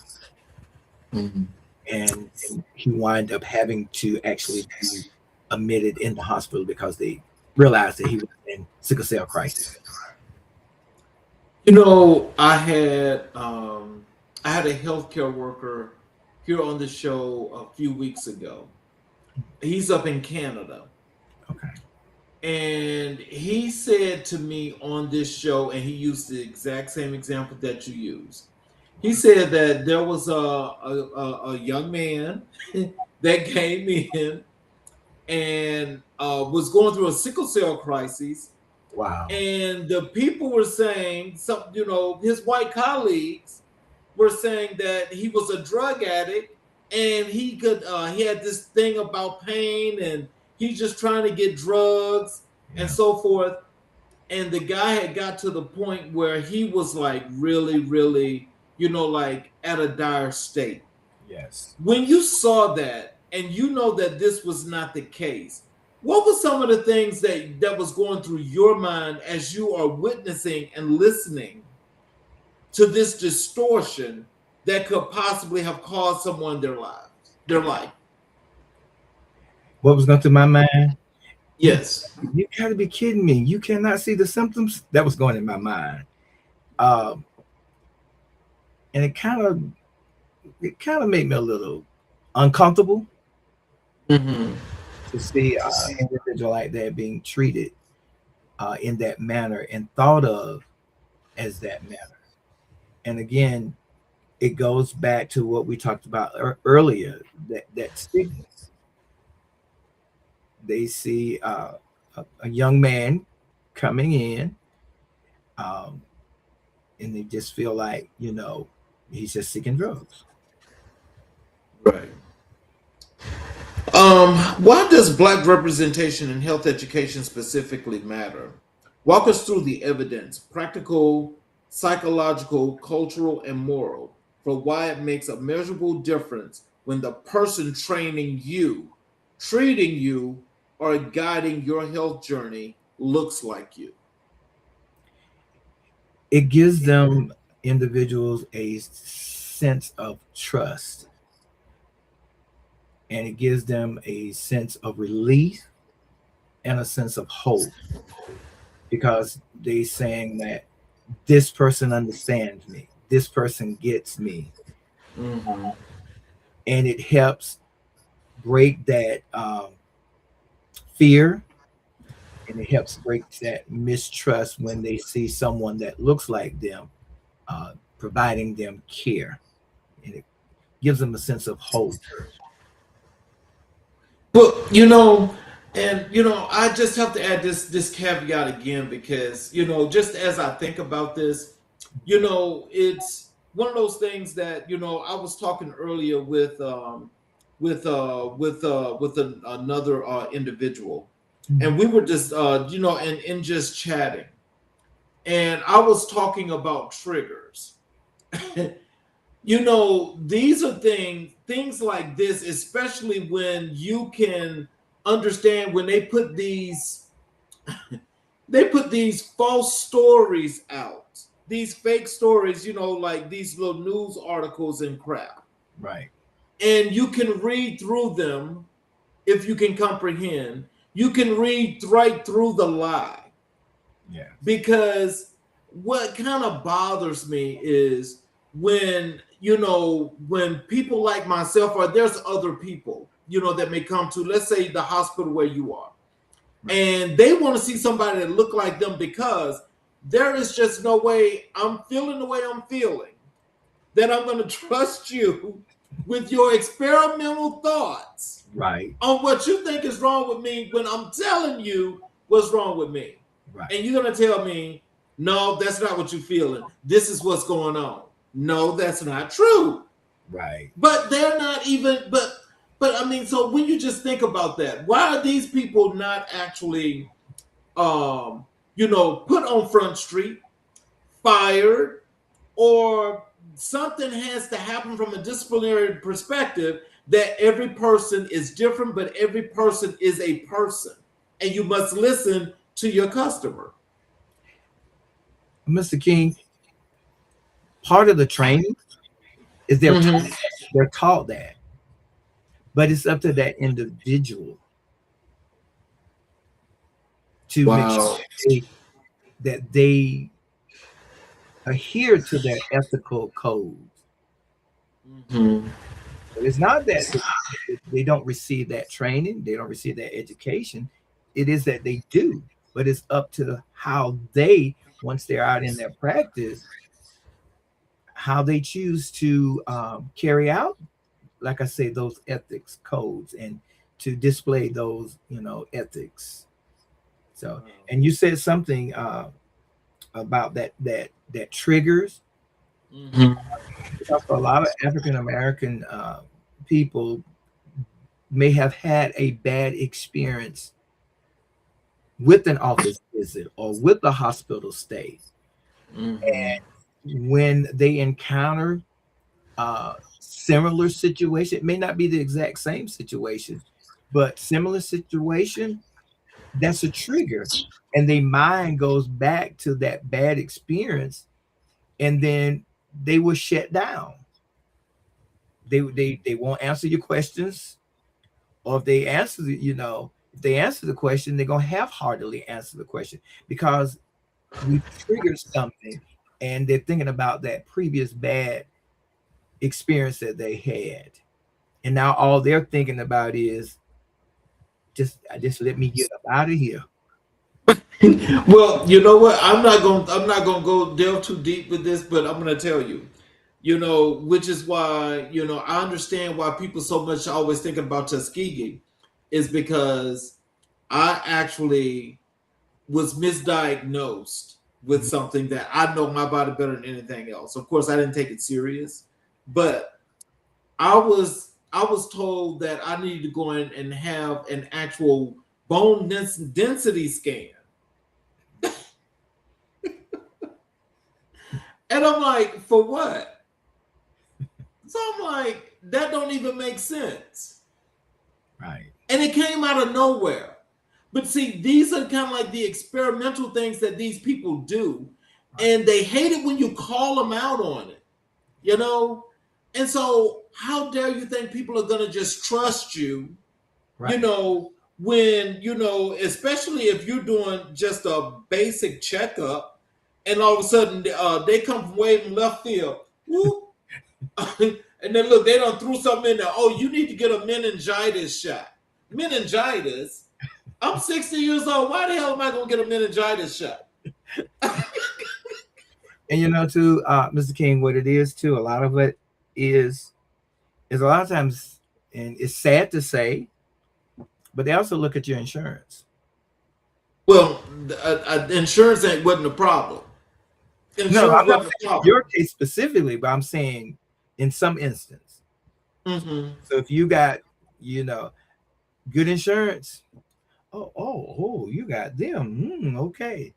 And he wound up having to actually be admitted in the hospital because they realized that he was in sickle cell crisis. You know, I had a healthcare worker here on the show a few weeks ago. He's up in Canada. Okay. And he said to me on this show, and he used the exact same example that you used. He said that there was a young man that came in and was going through a sickle cell crisis. Wow. And the people were saying, his white colleagues were saying that he was a drug addict, and he had this thing about pain, and he's just trying to get drugs and so forth. And the guy had got to the point where he was like really, really, like at a dire state. Yes. When you saw that, and you know that this was not the case, what were some of the things that was going through your mind as you are witnessing and listening to this distortion that could possibly have caused someone their life? What was going through my mind? Yes. You gotta be kidding me. You cannot see the symptoms? That was going in my mind. And it kind of it kind of made me a little uncomfortable Mm-hmm. to see an individual like that being treated in that manner and thought of as that manner. And again, it goes back to what we talked about earlier, that stigma. They see a young man coming in, um, and they just feel like, he's just seeking drugs. Right. Why does Black representation in health education specifically matter? Walk us through the evidence, practical, psychological, cultural, and moral, for why it makes a measurable difference when the person training you, treating you, or guiding your health journey looks like you. It gives them individuals a sense of trust, and it gives them a sense of relief and a sense of hope, because they saying that this person understands me, this person gets me. Mm-hmm. And it helps break that fear, and it helps break that mistrust when they see someone that looks like them providing them care, and it gives them a sense of hope. But I just have to add this caveat again, because just as I think about this, it's one of those things that I was talking earlier with another individual, and we were just and just chatting, and I was talking about triggers. These are things like this, especially when you can understand when they put these false stories out, these fake stories, like these little news articles and crap. Right. And you can read through them. If you can comprehend, you can read right through the lie. Yeah. Because what kind of bothers me is when when people like myself, or there's other people that may come to, let's say, the hospital where you are, and they want to see somebody that look like them, because there is just no way I'm feeling the way I'm feeling that I'm going to trust you with your experimental thoughts, right, on what you think is wrong with me, when I'm telling you what's wrong with me. right. And you're going to tell me, no, that's not what you're feeling. This is what's going on. No, that's not true. Right. But they're not even, but I mean, so when you just think about that, why are these people not actually, put on Front Street, fired, or something has to happen from a disciplinary perspective, that every person is different, but every person is a person, and you must listen to your customer. Mr. King, part of the training is they're taught that, but it's up to that individual to make sure that they adhere to their ethical codes. Mm-hmm. But it's not that they don't receive that training, they don't receive that education. It is that they do, but it's up to how they, once they're out in their practice, how they choose to carry out, like I say, those ethics codes, and to display those, ethics. So, and you said something about that triggers. Mm-hmm. Because a lot of African American people may have had a bad experience with an office visit or with a hospital stay. Mm-hmm. And when they encounter similar situation, it may not be the exact same situation, but similar situation, that's a trigger, and their mind goes back to that bad experience, and then they will shut down. They won't answer your questions, or if they answer if they answer the question, they're gonna half-heartedly answer the question, because we triggered something and they're thinking about that previous bad experience that they had. And now all they're thinking about is just let me get up out of here. Well, you know what? I'm not gonna go delve too deep with this, but I'm gonna tell you, which is why, I understand why people so much always thinking about Tuskegee, is because I actually was misdiagnosed with something that I know my body better than anything else. Of course, I didn't take it serious, but I was told that I needed to go in and have an actual bone density scan. And I'm like, for what? So I'm like, that don't even make sense. Right. And it came out of nowhere. But see, these are kind of like the experimental things that these people do. And they hate it when you call them out on it, And so how dare you think people are going to just trust you, Right. when, especially if you're doing just a basic checkup, and all of a sudden they come from way from left field. Whoop. And then look, they done threw something in there. Oh, you need to get a meningitis shot. Meningitis? I'm 60 years old. Why the hell am I going to get a meningitis shot? And too, Mr. King, what it is too, a lot of it is a lot of times, and it's sad to say, but they also look at your insurance. Well, insurance wasn't a problem. No, I'm not saying your case specifically, but I'm saying in some instance. Mm-hmm. So if you got, good insurance, oh, you got them. Okay.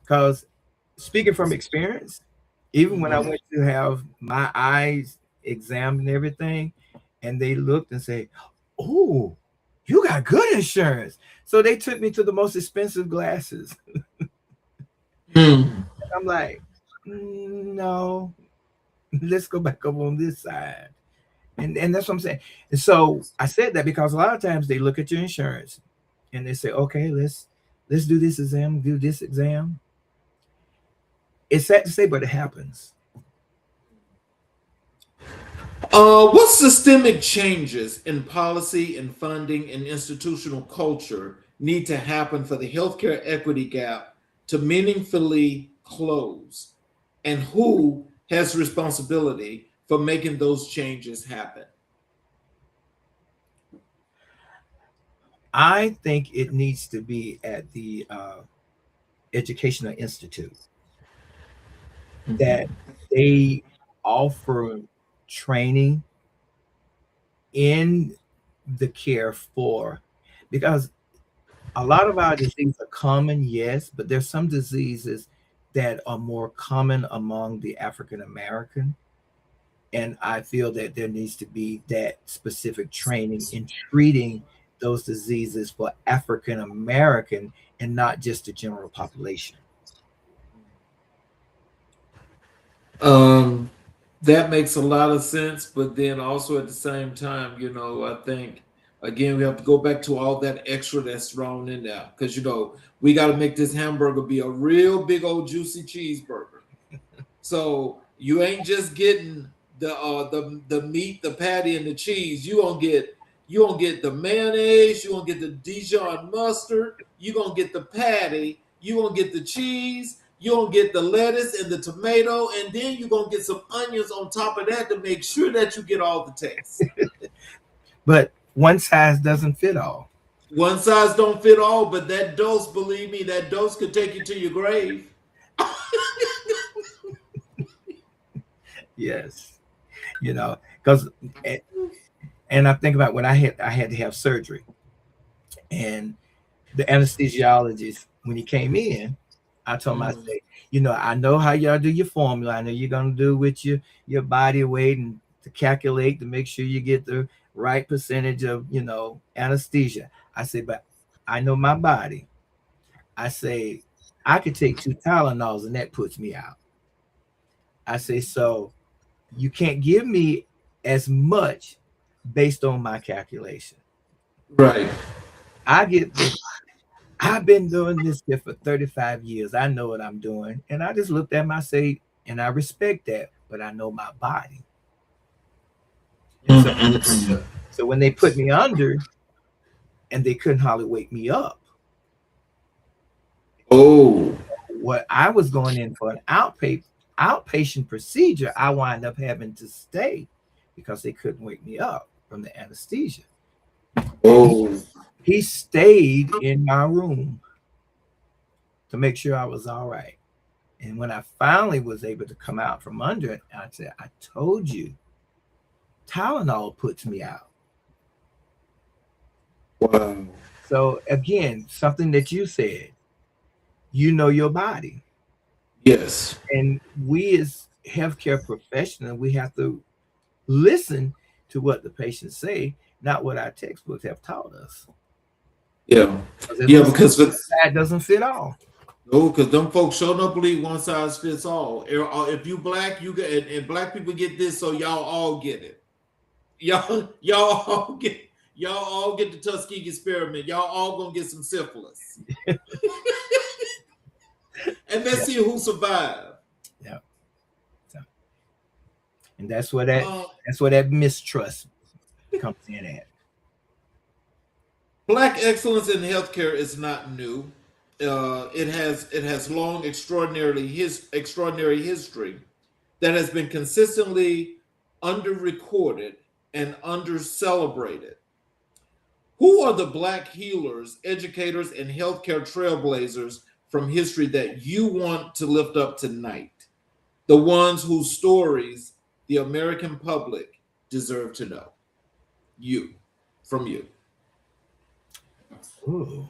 Because speaking from experience, even when I went to have my eyes examined and everything, and they looked and say, oh, you got good insurance. So they took me to the most expensive glasses. I'm like, no, let's go back up on this side. And that's what I'm saying. And so I said that because a lot of times they look at your insurance and they say, okay, let's do this exam. It's sad to say, but it happens. What systemic changes in policy and funding and institutional culture need to happen for the healthcare equity gap to meaningfully close? And who has responsibility for making those changes happen? I think it needs to be at the educational institute that they offer training in the care for, because a lot of our diseases are common, yes, but there's some diseases that are more common among the African American. And I feel that there needs to be that specific training in treating those diseases for African American and not just the general population. That makes a lot of sense, but then also at the same time, I think again we have to go back to all that extra that's thrown in there, because we got to make this hamburger be a real big old juicy cheeseburger. So you ain't just getting the meat, the patty, and the cheese. You gonna get the mayonnaise. You gonna get the Dijon mustard. You gonna get the patty. You gonna get the cheese. You're going to get the lettuce and the tomato, and then you're going to get some onions on top of that to make sure that you get all the taste. But one size doesn't fit all. One size don't fit all, but that dose, believe me, that dose could take you to your grave. Yes. Because, and I think about when I had to have surgery, and the anesthesiologist, when he came in, I told him, I say, I know how y'all do your formula. I know you're going to do with your body weight and to calculate to make sure you get the right percentage of, anesthesia. I say, but I know my body. I say, I could take 2 Tylenols and that puts me out. I say, so you can't give me as much based on my calculation. Right. I've been doing this here for 35 years. I know what I'm doing. And I just looked at myself, and I respect that, but I know my body. And so when they put me under and they couldn't hardly wake me up, Oh, what I was going in for an outpatient procedure, I wind up having to stay because they couldn't wake me up from the anesthesia. oh, He stayed in my room to make sure I was all right. And when I finally was able to come out from under it, I said, I told you, Tylenol puts me out. wow. So again, something that you said, you know your body. Yes. And we as healthcare professionals, we have to listen to what the patients say, not what our textbooks have taught us. Yeah. Yeah, because that doesn't fit all. no, because them folks sure don't believe one size fits all. If you black, you get, and black people get this, so y'all all get it. Y'all all get the Tuskegee experiment. Y'all all gonna get some syphilis. And let's see who survived. Yeah. So, and that's where that mistrust comes in at. Black excellence in healthcare is not new. It has long extraordinary history that has been consistently under-recorded and under-celebrated. Who are the Black healers, educators, and healthcare trailblazers from history that you want to lift up tonight? The ones whose stories the American public deserve to know. From you. Ooh,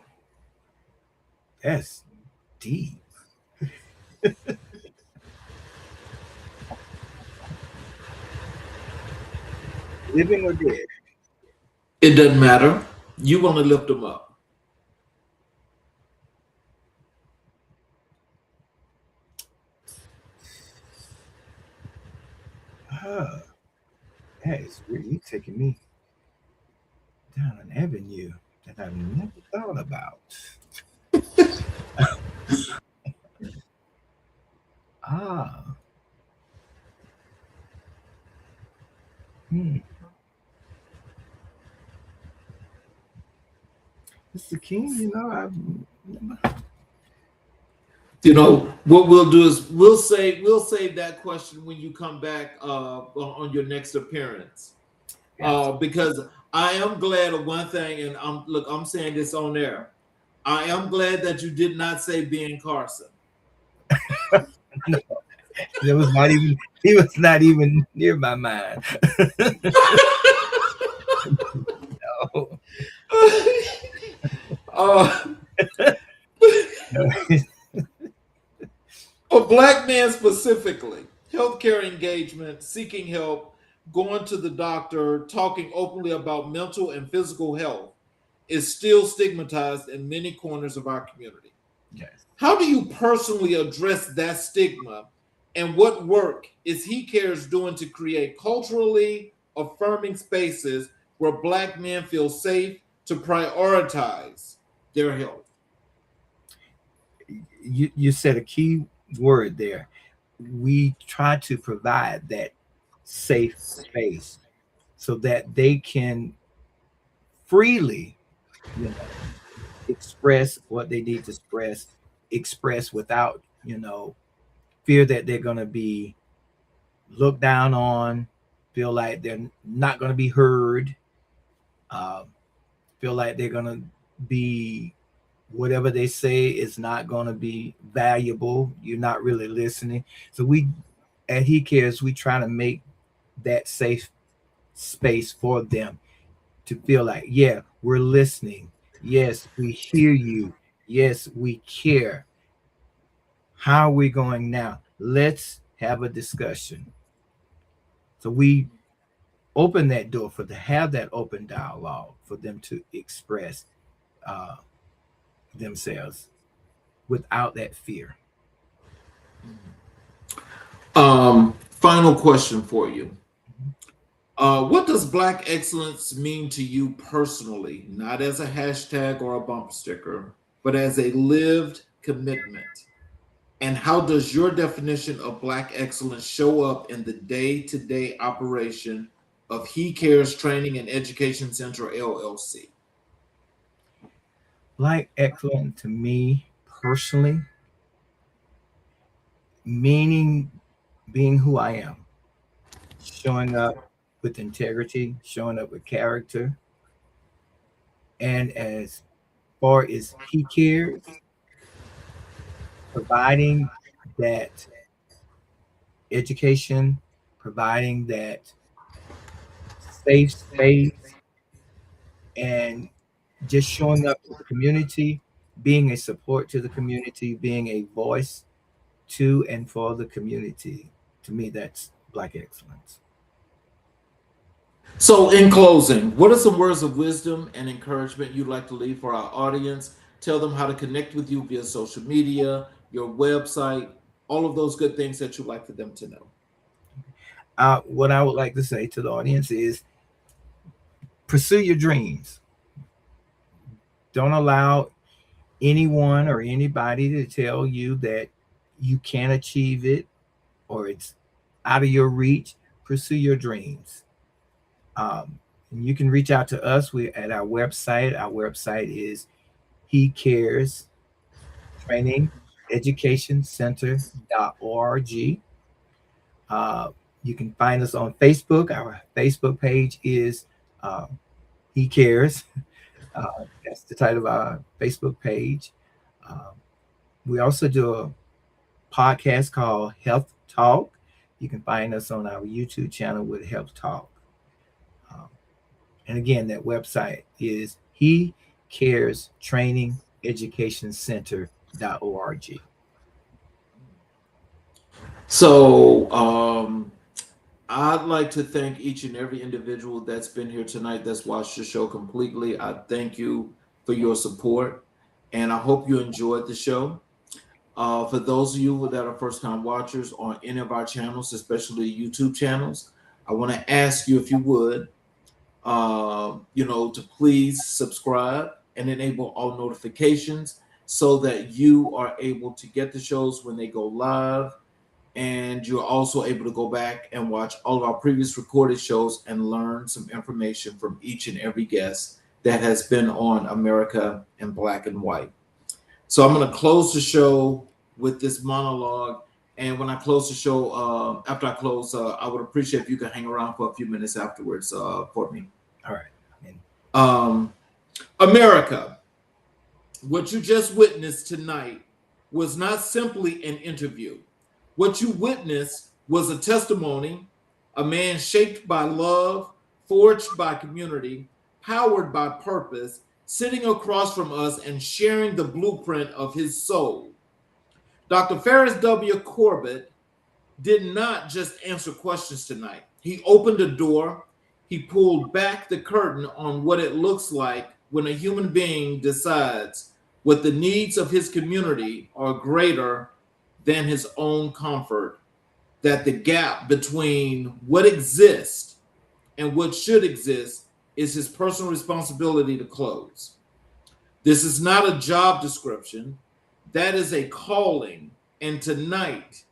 that's deep. Living or dead? It doesn't matter. You want to lift them up. That is really taking me down an avenue that I've never thought about. Mr. King, What we'll do is we'll save that question when you come back on your next appearance. Because I am glad of one thing, and I'm saying this on air. I am glad that you did not say Ben Carson. He was not even near my mind. No. For Black men specifically, healthcare engagement, seeking help, going to the doctor, talking openly about mental and physical health is still stigmatized in many corners of our community. Yes. How do you personally address that stigma, and what work is He Cares doing to create culturally affirming spaces where Black men feel safe to prioritize their health? You said a key word there. We try to provide that safe space so that they can freely express what they need to express without fear that they're going to be looked down on, feel like they're not going to be heard, feel like they're going to be whatever they say is not going to be valuable. You're not really listening. So we at He Cares, we try to make that safe space for them to feel like, yeah, we're listening. Yes, we hear you. Yes, we care. How are we going now? Let's have a discussion. So we open that door to have that open dialogue for them to express themselves without that fear. Final question for you. What does Black excellence mean to you personally, not as a hashtag or a bumper sticker, but as a lived commitment? And how does your definition of Black excellence show up in the day-to-day operation of He Cares Training and Education Center, LLC? Black excellence to me personally, meaning being who I am, showing up with integrity, showing up with character. And as far as He Cares, providing that education, providing that safe space, and just showing up to the community, being a support to the community, being a voice to and for the community. To me, that's Black excellence. So, in closing, what are some words of wisdom and encouragement you'd like to leave for our audience? Tell them how to connect with you via social media, your website, all of those good things that you'd like for them to know. What I would like to say to the audience is pursue your dreams. Don't allow anyone or anybody to tell you that you can't achieve it or it's out of your reach. Pursue your dreams. And you can reach out to us. We at our website. Our website is He Cares Training Education Center.org. You can find us on Facebook. Our Facebook page is He Cares. That's the title of our Facebook page. We also do a podcast called Health Talk. You can find us on our YouTube channel with Health Talk. And again, that website is He Cares Training Education Center.org. So, I'd like to thank each and every individual that's been here tonight, that's watched the show completely. I thank you for your support, and I hope you enjoyed the show. For those of you that are first-time watchers on any of our channels, especially YouTube channels, I want to ask you if you would, to please subscribe and enable all notifications so that you are able to get the shows when they go live. And you're also able to go back and watch all of our previous recorded shows and learn some information from each and every guest that has been on America in Black and White. So I'm going to close the show with this monologue. And when I close the show, after I close, I would appreciate if you could hang around for a few minutes afterwards for me. All right. America, what you just witnessed tonight was not simply an interview. What you witnessed was a testimony, a man shaped by love, forged by community, powered by purpose, sitting across from us and sharing the blueprint of his soul. Dr. Feris W. Corbett did not just answer questions tonight. He opened a door. He pulled back the curtain on what it looks like when a human being decides what the needs of his community are greater than his own comfort, that the gap between what exists and what should exist is his personal responsibility to close. This is not a job description. That is a calling. And tonight,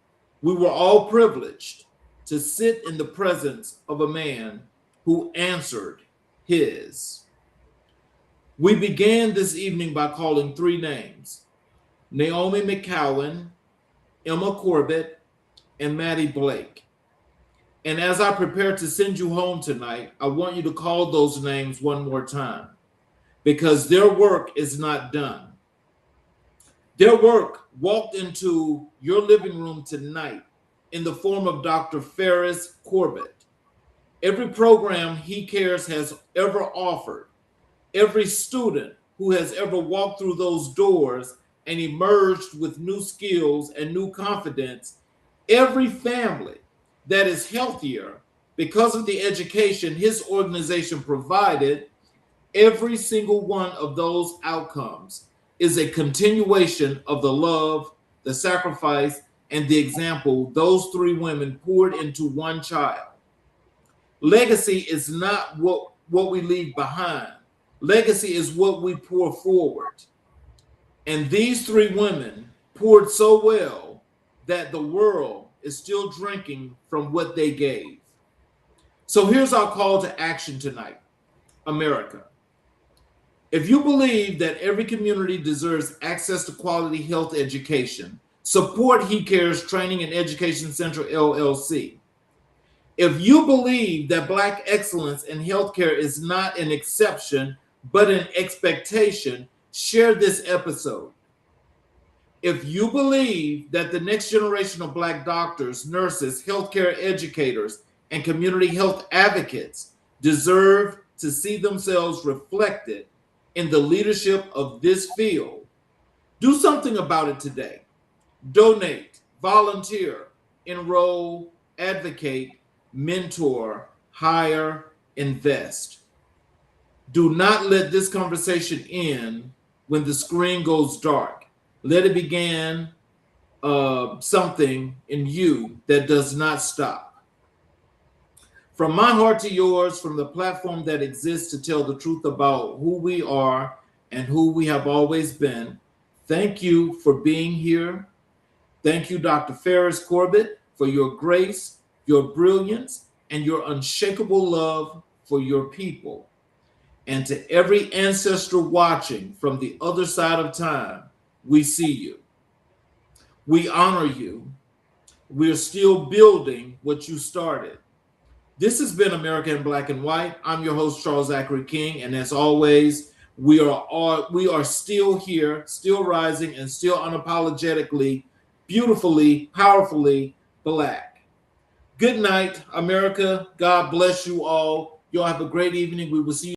we were all privileged to sit in the presence of a man who answered his. We began this evening by calling three names: Naomi McCowan, Emma Corbett, and Maddie Blake. And as I prepare to send you home tonight, I want you to call those names one more time, because their work is not done. Their work walked into your living room tonight in the form of Dr. Feris Corbett. Every program He Cares has ever offered, every student who has ever walked through those doors and emerged with new skills and new confidence, every family that is healthier because of the education his organization provided, every single one of those outcomes is a continuation of the love, the sacrifice, and the example those three women poured into one child. Legacy is not what we leave behind. Legacy is what we pour forward. And these three women poured so well that the world is still drinking from what they gave. So here's our call to action tonight, America. If you believe that every community deserves access to quality health education, support He Cares Training and Education Center, LLC. If you believe that Black excellence in healthcare is not an exception, but an expectation, share this episode. If you believe that the next generation of Black doctors, nurses, healthcare educators, and community health advocates deserve to see themselves reflected in the leadership of this field, do something about it today. Donate, volunteer, enroll, advocate, mentor, hire, invest. Do not let this conversation end when the screen goes dark. Let it begin something in you that does not stop. From my heart to yours, from the platform that exists to tell the truth about who we are and who we have always been, thank you for being here. Thank you, Dr. Feris Corbett, for your grace, your brilliance, and your unshakable love for your people. And to every ancestor watching from the other side of time, we see you. We honor you. We're still building what you started. This has been America in Black and White. I'm your host, Charles Zachary King, and as always, we are still here, still rising, and still unapologetically, beautifully, powerfully Black. Good night, America. God bless you all. Y'all have a great evening. We will see you